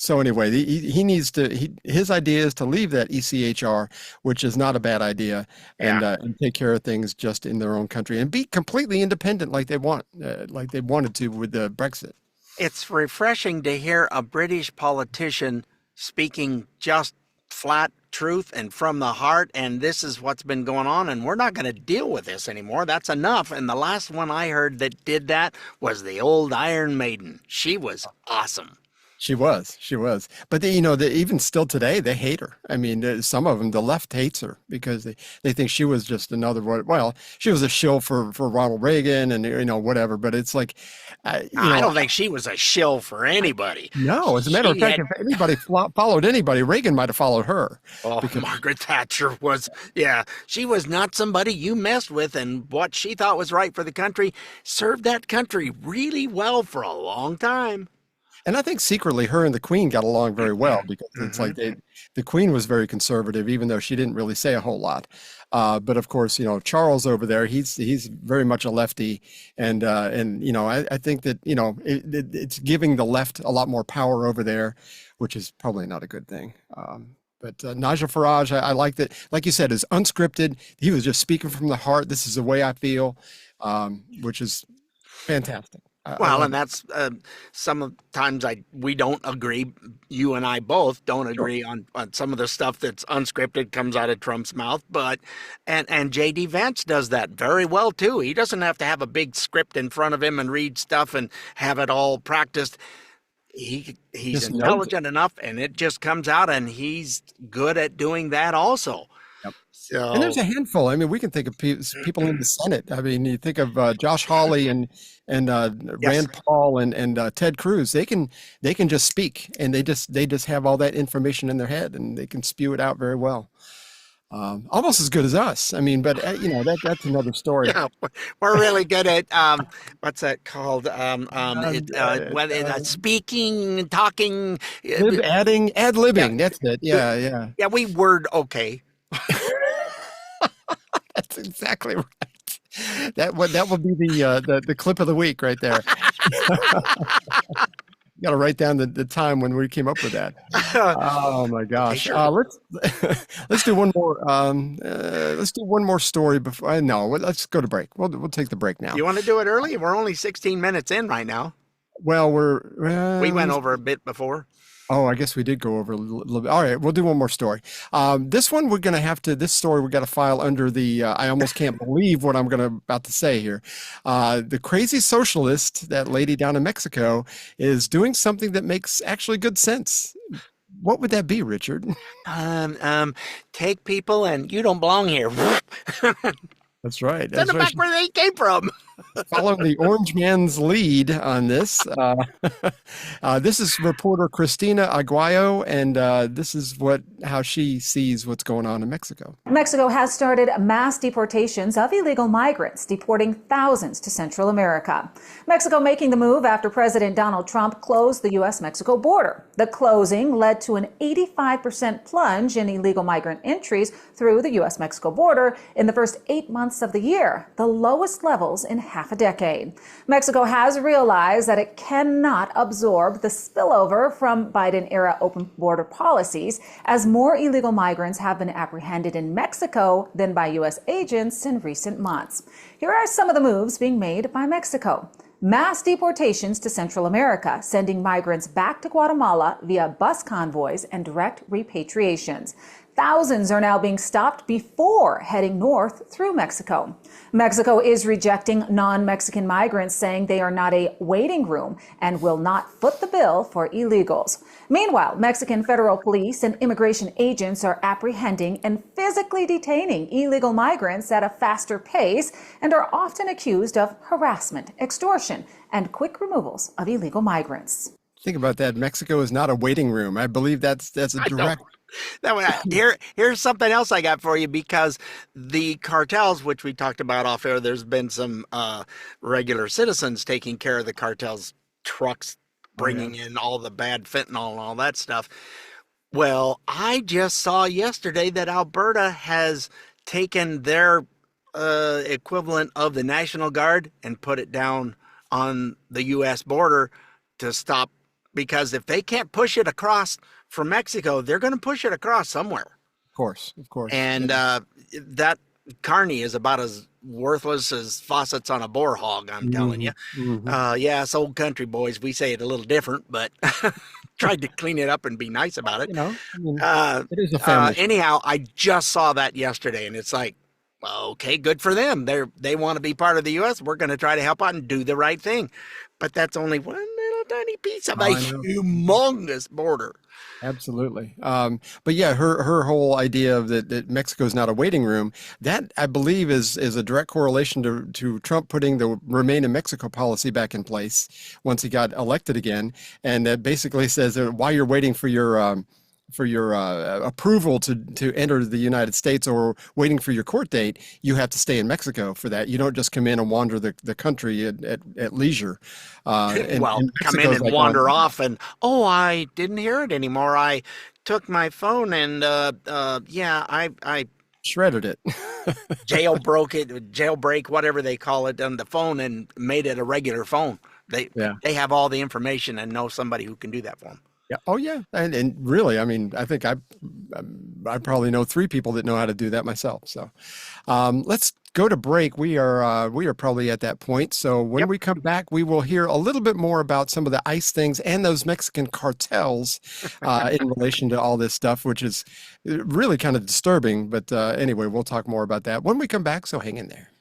Speaker 1: So anyway, he needs to. His idea is to leave that ECHR, which is not a bad idea, and take care of things just in their own country and be completely independent, like they wanted to with the Brexit.
Speaker 2: It's refreshing to hear a British politician speaking just flat truth and from the heart. And this is what's been going on, and we're not going to deal with this anymore. That's enough. And the last one I heard that did that was the old Iron Maiden. She was awesome.
Speaker 1: She was. But even still today, they hate her. I mean, some of them, the left hates her because they think she was just another, she was a shill for Ronald Reagan and, whatever. But it's like,
Speaker 2: I don't think she was a shill for anybody.
Speaker 1: No, as a matter of fact, if anybody followed anybody, Reagan might have followed her.
Speaker 2: Oh, because Margaret Thatcher was, she was not somebody you messed with, and what she thought was right for the country served that country really well for a long time.
Speaker 1: And I think secretly her and the Queen got along very well because it's like the Queen was very conservative, even though she didn't really say a whole lot. But of course, Charles over there, he's very much a lefty. And I think that, it's giving the left a lot more power over there, which is probably not a good thing. But Nigel Farage, I like that. Like you said, is unscripted. He was just speaking from the heart. This is the way I feel, which is fantastic.
Speaker 2: Well, and that's sometimes we don't agree. You and I both don't agree on some of the stuff that's unscripted comes out of Trump's mouth. But and J.D. Vance does that very well, too. He doesn't have to have a big script in front of him and read stuff and have it all practiced. he's
Speaker 1: Just knows
Speaker 2: intelligent enough, and it just comes out, and he's good at doing that also.
Speaker 1: Yep.
Speaker 2: So,
Speaker 1: And there's a handful. I mean, we can think of people in the Senate. I mean, you think of Josh Hawley and Rand Paul and Ted Cruz. They can just speak, and they just have all that information in their head, and they can spew it out very well. Almost as good as us. I mean, but that's another story.
Speaker 2: Yeah, we're really good at what's that called? Speaking, talking,
Speaker 1: ad-libbing. That's it. Yeah.
Speaker 2: Yeah, we word okay.
Speaker 1: That's exactly right. That will be the clip of the week right there. You got to write down the time when we came up with that. Oh my gosh! Sure. Let's do one more. Let's do one more story before. No, let's go to break. We'll take the break now.
Speaker 2: You want to do it early? We're only 16 minutes in right now.
Speaker 1: Well,
Speaker 2: we went over a bit before.
Speaker 1: Oh, I guess we did go over a little bit. All right, we'll do one more story. This one this story we got to file under the, I almost can't believe what I'm about to say here. The crazy socialist, that lady down in Mexico, is doing something that makes actually good sense. What would that be, Richard?
Speaker 2: Take people and you don't belong here.
Speaker 1: That's right.
Speaker 2: Send them back where they came from.
Speaker 1: Follow the orange man's lead on this. This is reporter Cristina Aguayo, and this is how she sees what's going on in Mexico.
Speaker 19: Mexico has started mass deportations of illegal migrants, deporting thousands to Central America. Mexico making the move after President Donald Trump closed the U.S.-Mexico border. The closing led to an 85% plunge in illegal migrant entries through the U.S.-Mexico border in the first 8 months of the year, the lowest levels in half a decade. Mexico has realized that it cannot absorb the spillover from Biden-era open border policies, as more illegal migrants have been apprehended in Mexico than by U.S. agents in recent months. Here are some of the moves being made by Mexico. Mass deportations to Central America, sending migrants back to Guatemala via bus convoys and direct repatriations. Thousands are now being stopped before heading north through Mexico. Mexico is rejecting non-Mexican migrants, saying they are not a waiting room and will not foot the bill for illegals. Meanwhile, Mexican federal police and immigration agents are apprehending and physically detaining illegal migrants at a faster pace and are often accused of harassment, extortion, and quick removals of illegal migrants.
Speaker 1: Think about that. Mexico is not a waiting room. I believe that's a direct.
Speaker 2: Here's something else I got for you, because the cartels, which we talked about off air, there's been some regular citizens taking care of the cartels' trucks, bringing in all the bad fentanyl and all that stuff. Well, I just saw yesterday that Alberta has taken their equivalent of the National Guard and put it down on the U.S. border to stop, because if they can't push it across from Mexico, they're going to push it across somewhere.
Speaker 1: Of course.
Speaker 2: And that carny is about as worthless as faucets on a boar hog, I'm telling you. Yeah, it's old country, boys. We say it a little different, but tried to clean it up and be nice about it.
Speaker 1: It is a family.
Speaker 2: Anyhow, I just saw that yesterday, and it's like, okay, good for them. They want to be part of the U.S. We're going to try to help out and do the right thing. But that's only one little tiny piece of a humongous border.
Speaker 1: Absolutely. But yeah, her whole idea of that Mexico is not a waiting room, that I believe is a direct correlation to Trump putting the Remain in Mexico policy back in place once he got elected again. And that basically says that while you're waiting for your approval to enter the United States or waiting for your court date, you have to stay in Mexico for that. You don't just come in and wander the country at leisure.
Speaker 2: Come in and wander off and, I didn't hear it anymore. I took my phone and, I
Speaker 1: shredded it.
Speaker 2: jailbreak, whatever they call it, on the phone and made it a regular phone. They have all the information and know somebody who can do that for them.
Speaker 1: Yeah. Oh, yeah. And really, I mean, I think I probably know 3 people that know how to do that myself. So let's go to break. We are probably at that point. So when we come back, we will hear a little bit more about some of the ICE things and those Mexican cartels in relation to all this stuff, which is really kind of disturbing. But anyway, we'll talk more about that when we come back. So hang in there.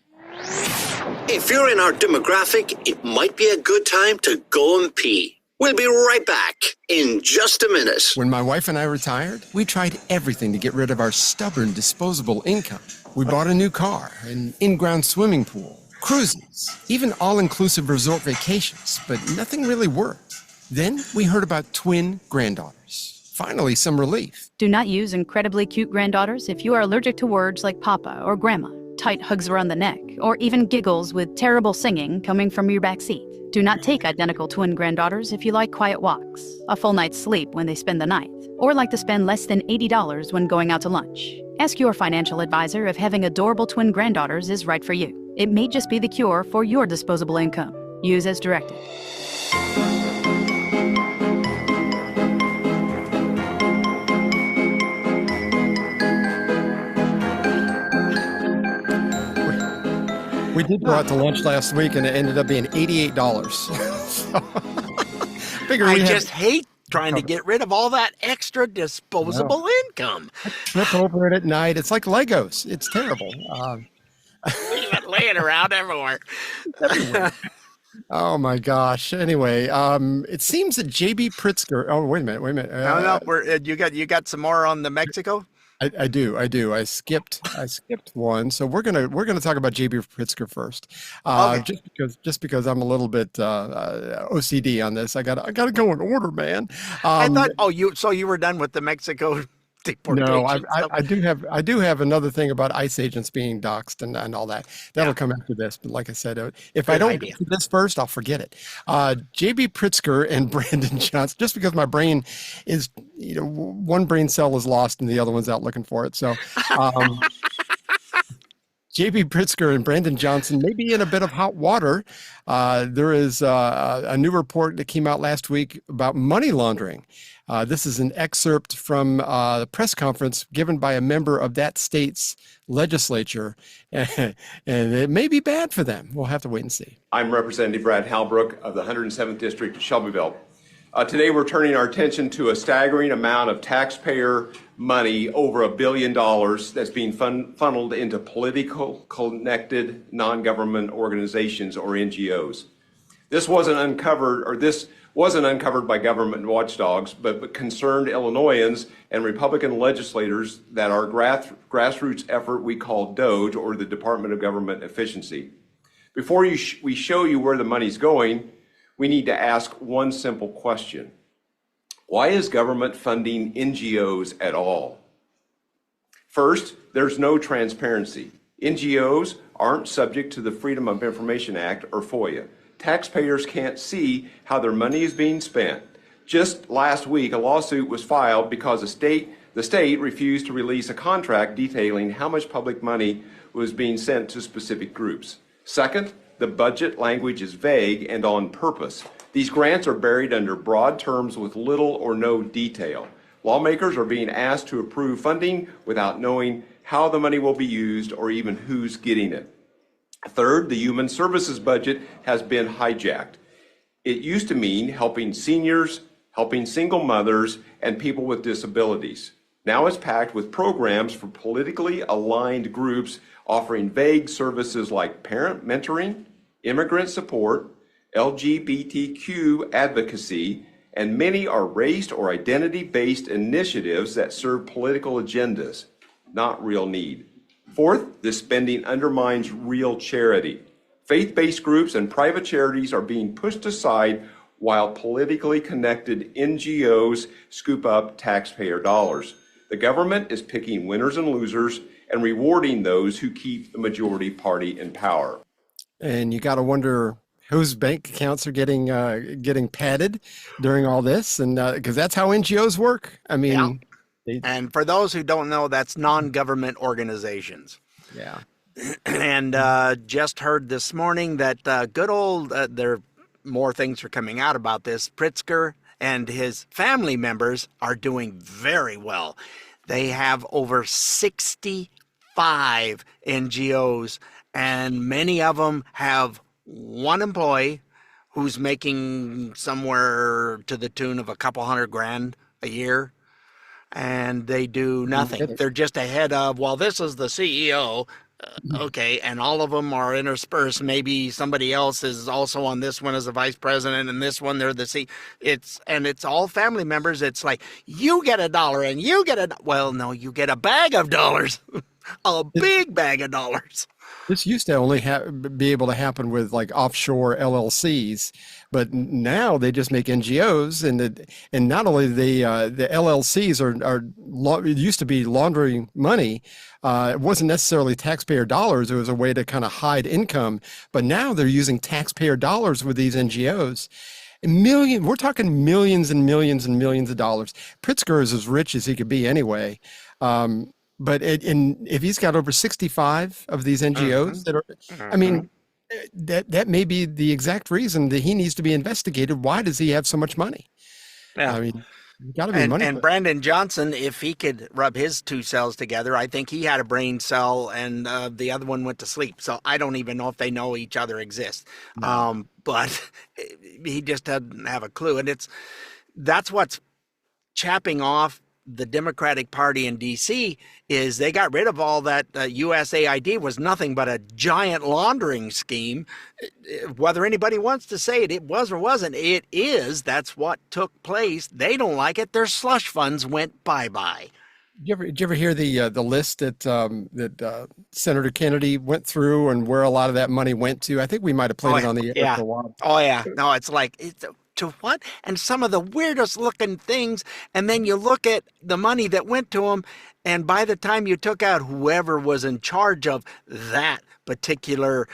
Speaker 9: If you're in our demographic, it might be a good time to go and pee. We'll be right back in just a minute.
Speaker 1: When my wife and I retired, we tried everything to get rid of our stubborn disposable income. We bought a new car, an in-ground swimming pool, cruises, even all-inclusive resort vacations, but nothing really worked. Then we heard about twin granddaughters. Finally, some relief.
Speaker 20: Do not use incredibly cute granddaughters if you are allergic to words like papa or grandma, tight hugs around the neck, or even giggles with terrible singing coming from your back seat. Do not take identical twin granddaughters if you like quiet walks, a full night's sleep when they spend the night, or like to spend less than $80 when going out to lunch. Ask your financial advisor if having adorable twin granddaughters is right for you. It may just be the cure for your disposable income. Use as directed.
Speaker 1: We did go out to lunch last week, and it ended up being $88.
Speaker 2: I just hate trying to get rid of all that extra disposable income.
Speaker 1: I trip over it at night. It's like Legos. It's terrible.
Speaker 2: Leave it laying around everywhere.
Speaker 1: Oh my gosh. Anyway, it seems that JB Pritzker. Oh, wait a minute.
Speaker 2: No. You got some more on the Mexico?
Speaker 1: I do. I skipped one. So we're gonna talk about JB Pritzker first.
Speaker 2: Okay.
Speaker 1: Just because I'm a little bit OCD on this. I gotta go in order, man.
Speaker 2: I thought. You were done with the Mexico deportation.
Speaker 1: No, I do have another thing about ICE agents being doxxed and all that. That'll come after this. But like I said, if I don't get to this first, I'll forget it. JB Pritzker and Brandon Johnson, just because my brain is, one brain cell is lost and the other one's out looking for it. So JB Pritzker and Brandon Johnson may be in a bit of hot water. There is a new report that came out last week about money laundering. This is an excerpt from the press conference given by a member of that state's legislature, and it may be bad for them. We'll have to wait and see.
Speaker 12: I'm Representative Brad Halbrook of the 107th District of Shelbyville. Today we're turning our attention to a staggering amount of taxpayer money, over $1 billion, that's being funneled into political connected non-government organizations, or NGOs. This wasn't uncovered by government watchdogs, but concerned Illinoisans and Republican legislators that our grassroots effort we call DOGE, or the Department of Government Efficiency. Before we show you where the money's going, we need to ask one simple question. Why is government funding NGOs at all? First, there's no transparency. NGOs aren't subject to the Freedom of Information Act, or FOIA. Taxpayers can't see how their money is being spent. Just last week, a lawsuit was filed because the state refused to release a contract detailing how much public money was being sent to specific groups. Second, the budget language is vague and on purpose. These grants are buried under broad terms with little or no detail. Lawmakers are being asked to approve funding without knowing how the money will be used or even who's getting it. Third, the human services budget has been hijacked. It used to mean helping seniors, helping single mothers, and people with disabilities. Now it's packed with programs for politically aligned groups offering vague services like parent mentoring, immigrant support, LGBTQ advocacy, and many are race or identity-based initiatives that serve political agendas, not real need. Fourth, this spending undermines real charity. Faith-based groups and private charities are being pushed aside while politically connected NGOs scoop up taxpayer dollars. The government is picking winners and losers and rewarding those who keep the majority party in power.
Speaker 1: And you got to wonder whose bank accounts are getting padded during all this, and because that's how NGOs work. I mean,
Speaker 2: and for those who don't know, that's non-government organizations.
Speaker 1: Yeah.
Speaker 2: And just heard this morning that there more things are coming out about this. Pritzker and his family members are doing very well. They have over 65 NGOs, and many of them have one employee who's making somewhere to the tune of a couple $100,000 a year, and they do nothing. They're just ahead of, well, this is the CEO, Okay, and all of them are interspersed. Maybe somebody else is also on this one as a vice president, and this one they're the C. It's all family members. It's like you get $1 and you get well, no, you get a bag of dollars, a big bag of dollars.
Speaker 1: This used to only be able to happen with like offshore LLCs, but now they just make NGOs, and not only the LLCs it used to be laundering money. It wasn't necessarily taxpayer dollars. It was a way to kind of hide income, but now they're using taxpayer dollars with these NGOs. We're talking millions and millions and millions of dollars. Pritzker is as rich as he could be anyway. But if he's got over 65 of these NGOs that are, I mean, that may be the exact reason that he needs to be investigated. Why does he have so much money?
Speaker 2: Yeah.
Speaker 1: I mean, got to be money.
Speaker 2: And Brandon Johnson, if he could rub his two cells together, I think he had a brain cell and the other one went to sleep. So I don't even know if they know each other exists. No. But he just doesn't have a clue. And that's what's chapping off the Democratic Party in D.C. is they got rid of all that. USAID was nothing but a giant laundering scheme. Whether anybody wants to say it was or wasn't, it is. That's what took place. They don't like it. Their slush funds went bye-bye.
Speaker 1: Did you ever hear the list that Senator Kennedy went through and where a lot of that money went to? I think we might have played it on the air for a while.
Speaker 2: Oh, yeah. No, it's like to what? And some of the weirdest looking things. And then you look at the money that went to them. And by the time you took out whoever was in charge of that particular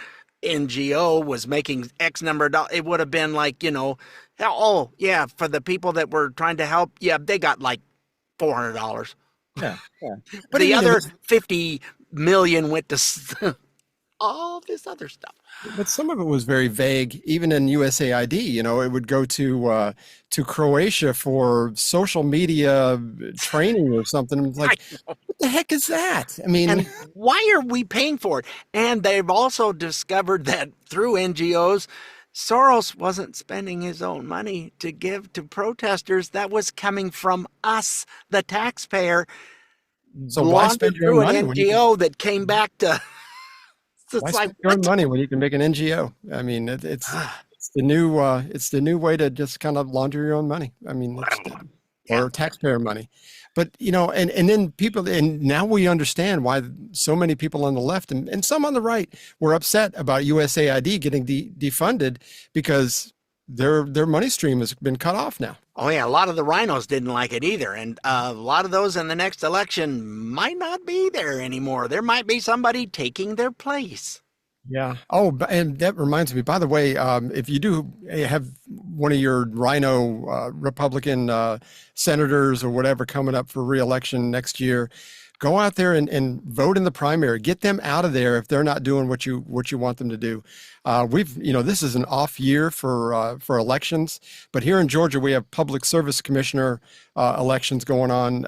Speaker 2: NGO was making X number of dollars, it would have been like, oh, yeah, for the people that were trying to help. Yeah, they got like $400.
Speaker 1: Yeah.
Speaker 2: But the other 50 million went to all this other stuff.
Speaker 1: But some of it was very vague, even in USAID. It would go to Croatia for social media training or something. It's like, what the heck is that? I mean,
Speaker 2: and why are we paying for it? And they've also discovered that through NGOs, Soros wasn't spending his own money to give to protesters. That was coming from us, the taxpayer.
Speaker 1: So why spend your own money?
Speaker 2: An NGO that came back to.
Speaker 1: Why spend your own money when you can make an NGO? I mean, it's the new way to just kind of launder your own money. I mean, or taxpayer money. But and then people, and now we understand why so many people on the left and some on the right were upset about USAID getting defunded because their money stream has been cut off now.
Speaker 2: Oh yeah, a lot of the rhinos didn't like it either, and a lot of those in the next election might not be there anymore. There might be somebody taking their place.
Speaker 1: Yeah. Oh, and that reminds me, by the way, if you do have one of your rhino Republican senators or whatever coming up for re-election next year, go out there and vote in the primary. Get them out of there if they're not doing what you want them to do. This is an off year for elections, but here in Georgia we have public service commissioner elections going on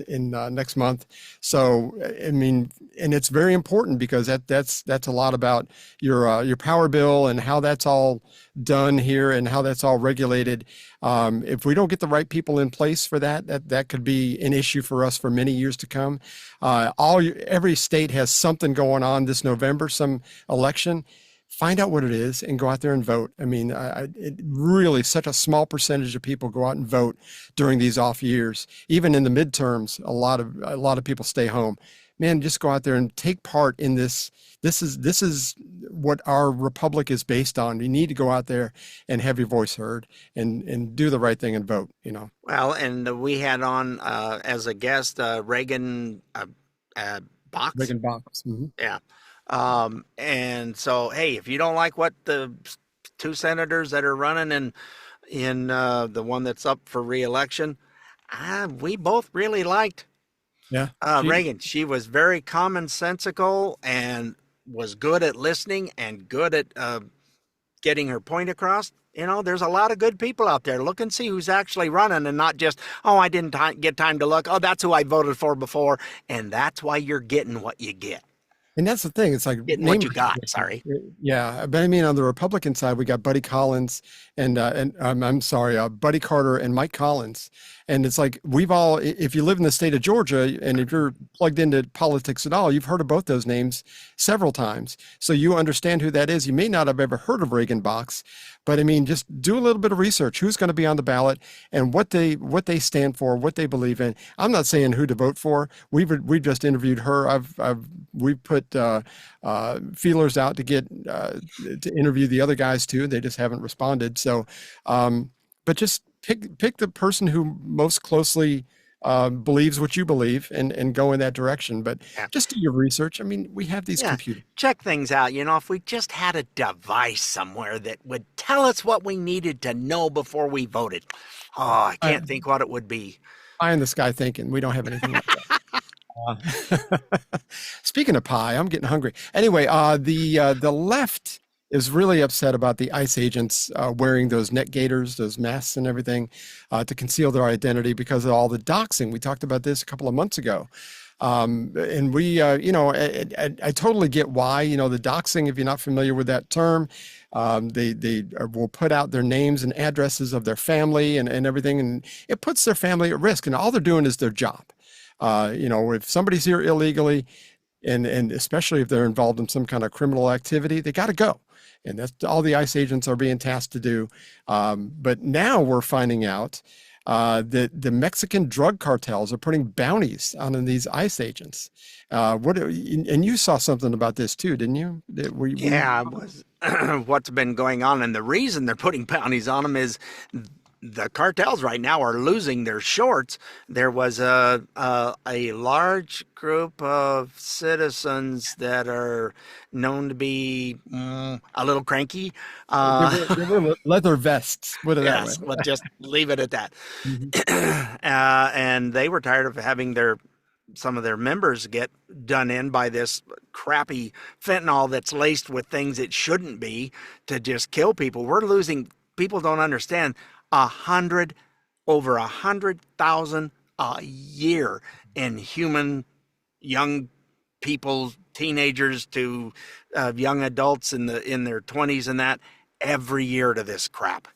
Speaker 1: in next month. So I mean, and it's very important because that's a lot about your power bill and how that's all done here and how that's all regulated. If we don't get the right people in place for that could be an issue for us for many years to come. Every state has something going on this November, some election. Find out what it is and go out there and vote. I mean, it really such a small percentage of people go out and vote during these off years. Even in the midterms, a lot of people stay home. Man, just go out there and take part in this. This is what our republic is based on. You need to go out there and have your voice heard and do the right thing and vote.
Speaker 2: Well, and we had on as a guest Reagan Box.
Speaker 1: Reagan Box. Mm-hmm.
Speaker 2: Yeah. And so, hey, if you don't like what the two senators that are running in the one that's up for re-election, we both really liked Reagan. She was very commonsensical and was good at listening and good at getting her point across. There's a lot of good people out there. Look and see who's actually running and not just, I didn't get time to look. Oh, that's who I voted for before. And that's why you're getting what you get.
Speaker 1: And that's the thing. It's like
Speaker 2: Getting what you got. Sorry.
Speaker 1: Yeah, but I mean, on the Republican side, we got Buddy Collins and I'm sorry, Buddy Carter and Mike Collins. And it's like we've all, if you live in the state of Georgia and if you're plugged into politics at all, you've heard of both those names several times. So you understand who that is. You may not have ever heard of Reagan Box, but I mean, just do a little bit of research. Who's going to be on the ballot and what they stand for, what they believe in. I'm not saying who to vote for. We've just interviewed her. We've put feelers out to get to interview the other guys too. They just haven't responded. So, but just pick the person who most closely believes what you believe and go in that direction. But just do your research. I mean, we have these computers.
Speaker 2: Check things out. You know, if we just had a device somewhere that would tell us what we needed to know before we voted. Oh, I can't think what it would be.
Speaker 1: Pie in the sky thinking. We don't have anything like that. Speaking of pie, I'm getting hungry. Anyway, the left is really upset about the ICE agents wearing those neck gaiters, those masks and everything to conceal their identity because of all the doxing. We talked about this a couple of months ago. And we, I totally get why, the doxing, if you're not familiar with that term, they will put out their names and addresses of their family and everything, and it puts their family at risk. And all they're doing is their job. If somebody's here illegally, and especially if they're involved in some kind of criminal activity, they got to go. And that's all the ICE agents are being tasked to do. But now we're finding out that the Mexican drug cartels are putting bounties on these ICE agents. And you saw something about this too, didn't you?
Speaker 2: Yeah, it was what's been going on. And the reason they're putting bounties on them is the cartels right now are losing their shorts. There was a large group of citizens that are known to be a little cranky.
Speaker 1: They were leather vests. Put it that way.
Speaker 2: Let's just leave it at that. And they were tired of having some of their members get done in by this crappy fentanyl that's laced with things it shouldn't be to just kill people. We're losing. People don't understand. Over 100,000 a year in young people, teenagers to young adults in their 20s and that every year to this crap.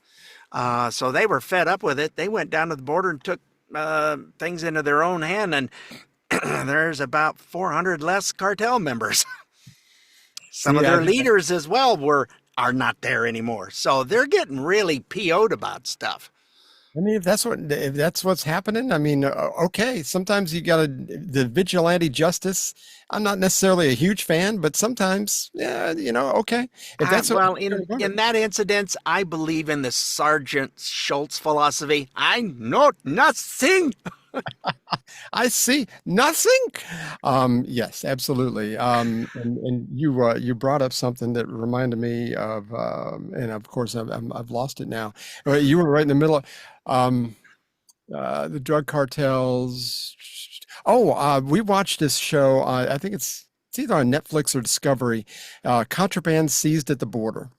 Speaker 2: So they were fed up with it. They went down to the border and took things into their own hand, and there's about 400 less cartel members. Some of their leaders as well are not there anymore. So they're getting really PO'd about stuff.
Speaker 1: I mean, if that's what's happening, I mean, okay, sometimes you got the vigilante justice. I'm not necessarily a huge fan, but sometimes, okay. If that's
Speaker 2: in that incident, I believe in the Sergeant Schultz philosophy. I know nothing.
Speaker 1: I see nothing. Yes, absolutely. And you brought up something that reminded me of, and of course I've lost it now. You were right in the middle of the drug cartels. We watched this show. I think it's either on Netflix or Discovery. Contraband seized at the border.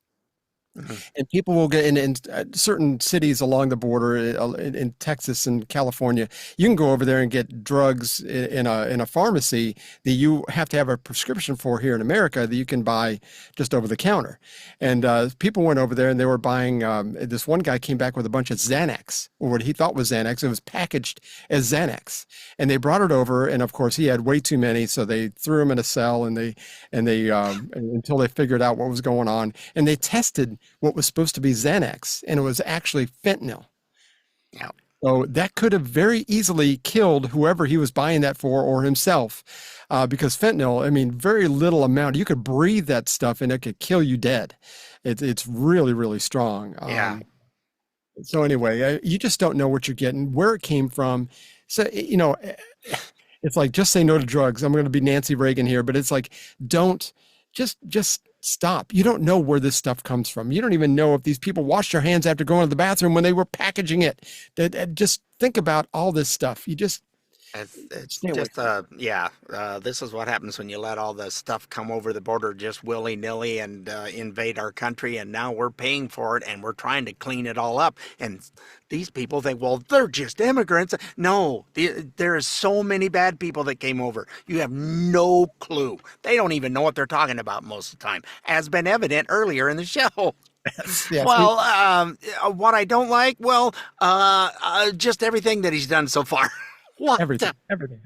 Speaker 1: Mm-hmm. And people will get in certain cities along the border in Texas and California. You can go over there and get drugs in a pharmacy that you have to have a prescription for here in America that you can buy just over the counter. And people went over there and they were buying. This one guy came back with a bunch of Xanax, or what he thought was Xanax. It was packaged as Xanax, and they brought it over. And of course, he had way too many, so they threw him in a cell and they until they figured out what was going on, and they tested what was supposed to be Xanax, and it was actually fentanyl.
Speaker 2: Yeah.
Speaker 1: So that could have very easily killed whoever he was buying that for, or himself, because fentanyl, I mean, very little amount. You could breathe that stuff and it could kill you dead. It's really, really strong.
Speaker 2: Yeah.
Speaker 1: So anyway, you just don't know what you're getting, where it came from. So, it's like, just say no to drugs. I'm going to be Nancy Reagan here, but it's like, just stop. You don't know where this stuff comes from. You don't even know if these people washed their hands after going to the bathroom when they were packaging it. Just think about all this stuff.
Speaker 2: It's
Speaker 1: Stay away
Speaker 2: just, this is what happens when you let all the stuff come over the border just willy-nilly and invade our country, and now we're paying for it, and we're trying to clean it all up. And these people think, well, they're just immigrants. No, there are so many bad people that came over. You have no clue. They don't even know what they're talking about most of the time, as been evident earlier in the show.
Speaker 1: Yes,
Speaker 2: Well, what I don't like, just everything that he's done so far. What
Speaker 1: everything.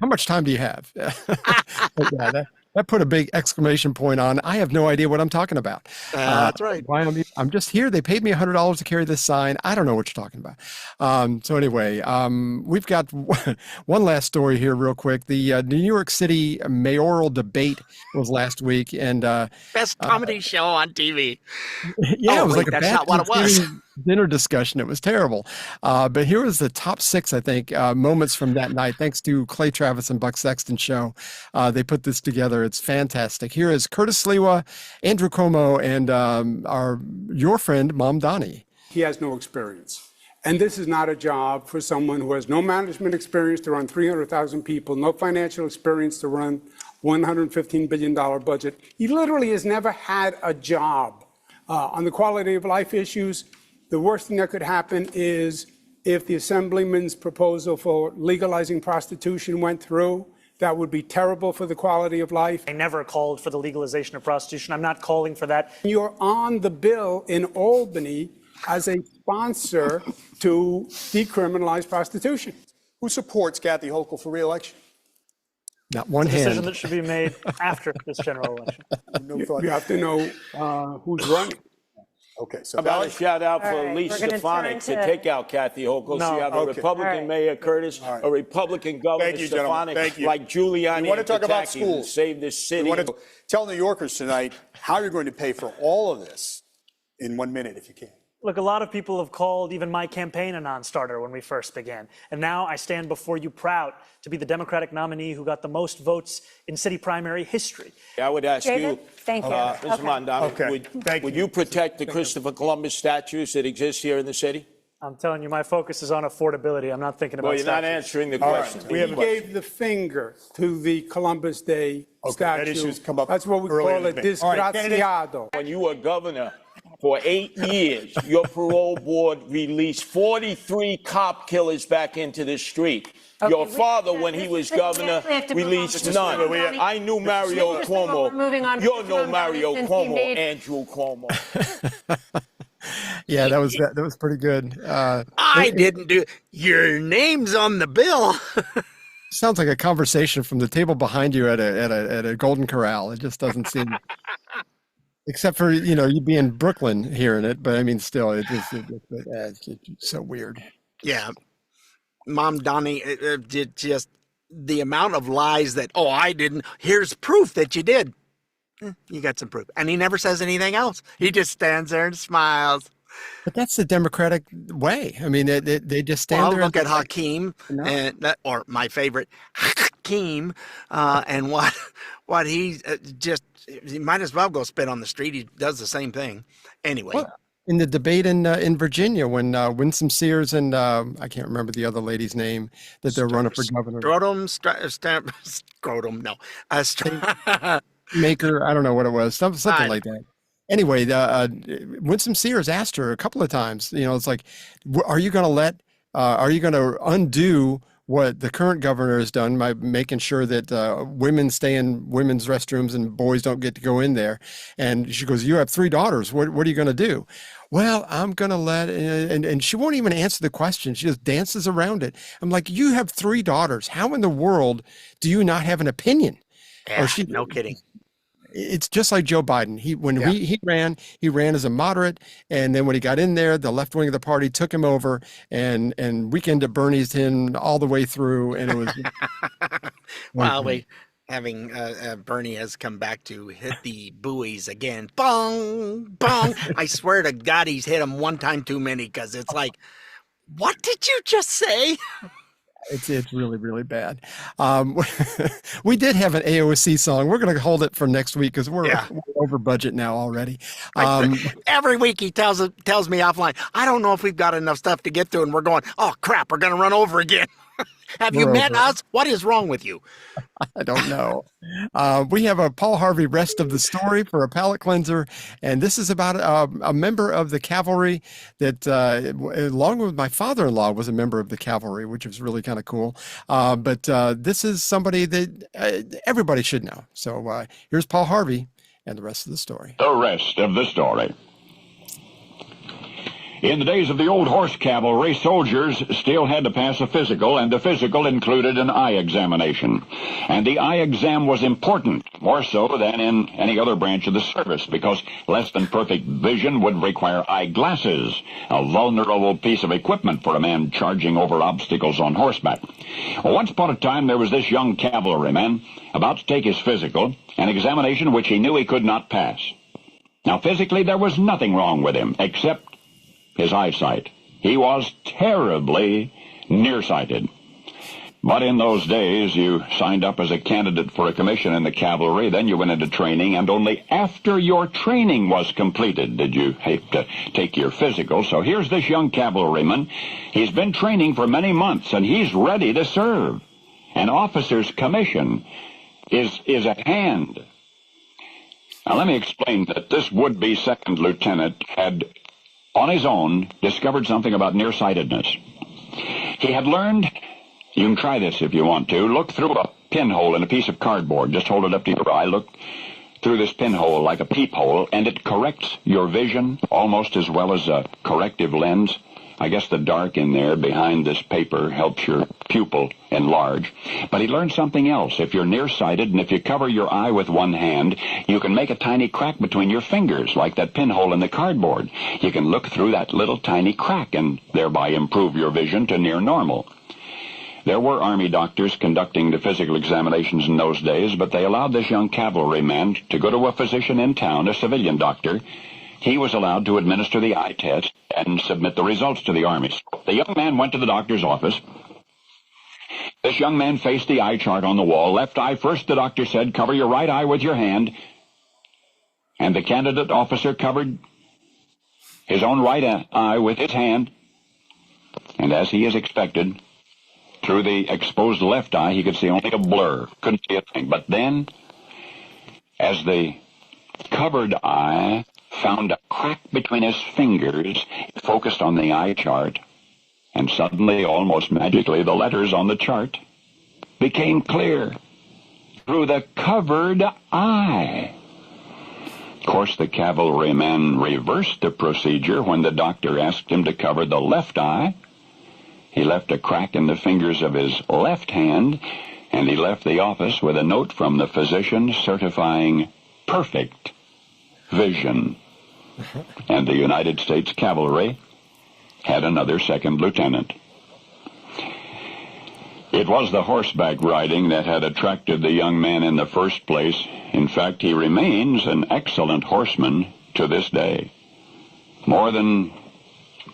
Speaker 1: How much time do you have? But yeah, that put a big exclamation point on. I have no idea what I'm talking about.
Speaker 2: That's right.
Speaker 1: Why I'm just here. They paid me $100 to carry this sign. I don't know what you're talking about. So anyway, we've got one last story here real quick. The New York City mayoral debate was last week, and
Speaker 2: best comedy show on TV.
Speaker 1: Yeah, it was like a
Speaker 2: that's
Speaker 1: bad
Speaker 2: not what it was.
Speaker 1: dinner discussion. It was terrible. But here was the top 6, I think, moments from that night. Thanks to Clay Travis and Buck Sexton show. They put this together. It's fantastic. Here is Curtis Sliwa, Andrew Cuomo, and your friend, Mom Donnie.
Speaker 21: He has no experience. And this is not a job for someone who has no management experience to run 300,000 people, no financial experience to run $115 billion budget. He literally has never had a job. On the quality of life issues, the worst thing that could happen is if the Assemblyman's proposal for legalizing prostitution went through. That would be terrible for the quality of life.
Speaker 22: I never called for the legalization of prostitution. I'm not calling for that.
Speaker 21: You're on the bill in Albany as a sponsor to decriminalize prostitution.
Speaker 23: Who supports Kathy Hochul for re-election?
Speaker 1: Not one
Speaker 22: It's a
Speaker 1: hand.
Speaker 22: decision that should be made after this general election.
Speaker 21: You have to know who's running.
Speaker 23: Okay, so
Speaker 24: How about a shout out for Lee Stefanik to take out Kathy Hochul. So you have a Republican Mayor Curtis, a Republican Governor Stefanik, like Giuliani.
Speaker 23: We want to talk about
Speaker 24: Pataki,
Speaker 23: schools.
Speaker 24: to save this city.
Speaker 23: We want to tell New Yorkers tonight how you're going to pay for all of this in 1 minute, if you can.
Speaker 22: Look, a lot of people have called even my campaign a non-starter when we first began. And now I stand before you proud to be the Democratic nominee who got the most votes in city primary history.
Speaker 24: I would ask
Speaker 23: David?
Speaker 24: you,
Speaker 23: Thank you.
Speaker 24: Mr. Mondale, would you protect the Christopher Columbus statues that exist here in the city?
Speaker 22: I'm telling you, my focus is on affordability. I'm not thinking about
Speaker 24: Well, you're not
Speaker 22: statues.
Speaker 24: answering the question.
Speaker 21: We gave the finger to the Columbus Day statue.
Speaker 23: that issue's come up
Speaker 21: That's what we
Speaker 23: earlier
Speaker 21: call
Speaker 23: in
Speaker 21: it,
Speaker 23: the debate. All right,
Speaker 21: disgraziato.
Speaker 24: When you were governor for 8 years, your parole board released 43 cop killers back into the street.
Speaker 25: Okay,
Speaker 24: Your father, when he was governor, released none. I knew Mario Cuomo. You know Mario Cuomo, Andrew Cuomo.
Speaker 1: Yeah, that was pretty good.
Speaker 2: I didn't do. Your name's on the bill.
Speaker 1: Sounds like a conversation from the table behind you at a Golden Corral. It just doesn't seem. Except for you'd be in Brooklyn hearing it, but I mean, still, it's so weird.
Speaker 2: Yeah, Mom Donnie, just the amount of lies that I didn't. Here's proof that you did. You got some proof, and he never says anything else. He just stands there and smiles.
Speaker 1: But that's the Democratic way. I mean, they just stand there.
Speaker 2: Look at Hakeem, or my favorite, Hakeem, and what he just. He might as well go spit on the street. He does the same thing. Anyway.
Speaker 1: Well, in the debate in Virginia, when Winsome Sears and I can't remember the other lady's name that they're running for governor.
Speaker 2: Scrotum, no.
Speaker 1: Maker, I don't know what it was. Something like that. Anyway, Winsome Sears asked her a couple of times, it's like, are you going to undo what the current governor has done by making sure that women stay in women's restrooms and boys don't get to go in there? And she goes, you have 3 daughters. What are you going to do? Well, I'm going to let, and she won't even answer the question. She just dances around it. I'm like, you have 3 daughters. How in the world do you not have an opinion?
Speaker 2: Yeah, no kidding.
Speaker 1: It's just like Joe Biden. He ran as a moderate, and then when he got in there, the left wing of the party took him over and Weekend at Bernie's him all the way through, and it was.
Speaker 2: Well, having Bernie has come back to hit the buoys again. Bong, bong. I swear to God, he's hit them one time too many, because it's like, what did you just say?
Speaker 1: It's really, really bad. We did have an AOC song. We're going to hold it for next week because we're over budget now already.
Speaker 2: Every week he tells me offline, I don't know if we've got enough stuff to get to, and we're going, oh crap, we're going to run over again. Have you met us? What is wrong with you?
Speaker 1: I don't know. We have a Paul Harvey rest of the story for a palate cleanser, and this is about a member of the cavalry that, along with my father-in-law, was a member of the cavalry, which was really kind of cool. But this is somebody that everybody should know. So here's Paul Harvey and the rest of the story.
Speaker 3: The rest of the story. In the days of the old horse cavalry, soldiers still had to pass a physical, and the physical included an eye examination. And the eye exam was important, more so than in any other branch of the service, because less than perfect vision would require eyeglasses, a vulnerable piece of equipment for a man charging over obstacles on horseback. Well, once upon a time, there was this young cavalryman about to take his physical, an examination which he knew he could not pass. Now, physically, there was nothing wrong with him, except his eyesight. He was terribly nearsighted. But in those days, you signed up as a candidate for a commission in the cavalry, then you went into training, and only after your training was completed did you have to take your physical. So here's this young cavalryman. He's been training for many months, and he's ready to serve. An officer's commission is at hand. Now, let me explain that this would-be second lieutenant had on his own, discovered something about nearsightedness. He had learned, you can try this if you want to, look through a pinhole in a piece of cardboard. Just hold it up to your eye, look through this pinhole like a peephole, and it corrects your vision almost as well as a corrective lens. I guess the dark in there behind this paper helps your pupil enlarge. But he learned something else. If you're nearsighted and if you cover your eye with one hand, you can make a tiny crack between your fingers, like that pinhole in the cardboard. You can look through that little tiny crack and thereby improve your vision to near normal. There were Army doctors conducting the physical examinations in those days, but they allowed this young cavalryman to go to a physician in town, a civilian doctor. He was allowed to administer the eye test and submit the results to the Army. The young man went to the doctor's office. This young man faced the eye chart on the wall. Left eye first, the doctor said, cover your right eye with your hand. And the candidate officer covered his own right eye with his hand. And as he is expected, through the exposed left eye, he could see only a blur. Couldn't see a thing. But then, as the covered eye found a crack between his fingers, focused on the eye chart, and suddenly, almost magically, the letters on the chart became clear through the covered eye. Of course, the cavalryman reversed the procedure when the doctor asked him to cover the left eye. He left a crack in the fingers of his left hand, and he left the office with a note from the physician certifying perfect vision. And the United States Cavalry had another second lieutenant. It was the horseback riding that had attracted the young man in the first place. In fact, he remains an excellent horseman to this day. More than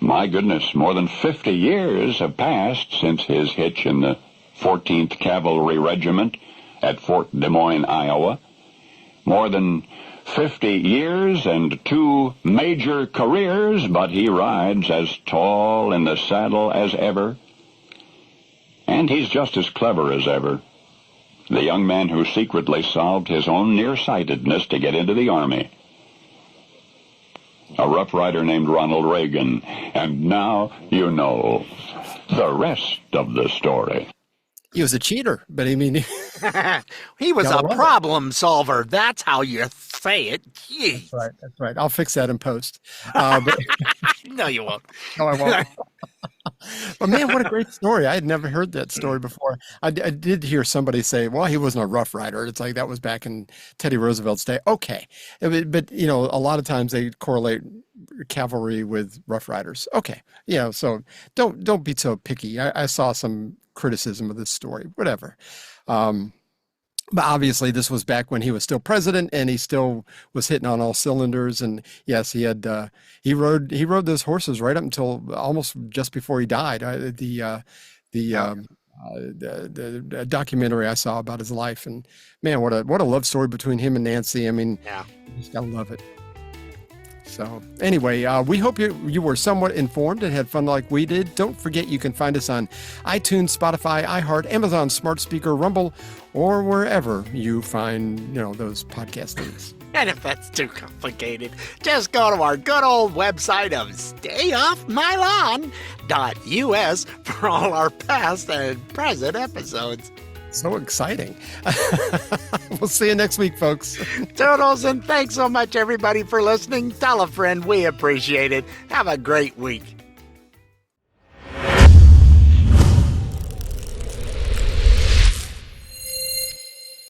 Speaker 3: 50 years have passed since his hitch in the 14th Cavalry Regiment at Fort Des Moines, Iowa. More than 50 years and 2 major careers, but he rides as tall in the saddle as ever. And he's just as clever as ever. The young man who secretly solved his own nearsightedness to get into the Army. A Rough Rider named Ronald Reagan. And now you know the rest of the story.
Speaker 1: He was a cheater, but I mean...
Speaker 2: he was a problem solver. That's how you say it. Jeez.
Speaker 1: That's right. I'll fix that in post.
Speaker 2: No, you won't.
Speaker 1: No, I won't. But man, what a great story. I had never heard that story before. I did hear somebody say, well, he wasn't a Rough Rider. It's like that was back in Teddy Roosevelt's day. Okay. But, you know, a lot of times they correlate cavalry with Rough Riders. Okay. You know, so don't be so picky. I saw some criticism of this story, whatever. But obviously this was back when he was still president and he still was hitting on all cylinders. And yes, he had, he rode those horses right up until almost just before he died. The documentary I saw about his life, and man, what a love story between him and Nancy. I mean,
Speaker 2: yeah,
Speaker 1: you just gotta love it. So anyway, we hope you were somewhat informed and had fun like we did. Don't forget you can find us on iTunes, Spotify, iHeart, Amazon Smart Speaker, Rumble, or wherever you find those podcast things.
Speaker 2: And if that's too complicated, just go to our good old website of StayOffMyLawn.us for all our past and present episodes.
Speaker 1: So exciting. We'll see you next week, folks.
Speaker 2: Toodles, and thanks so much, everybody, for listening. Tell a friend. We appreciate it. Have a great week.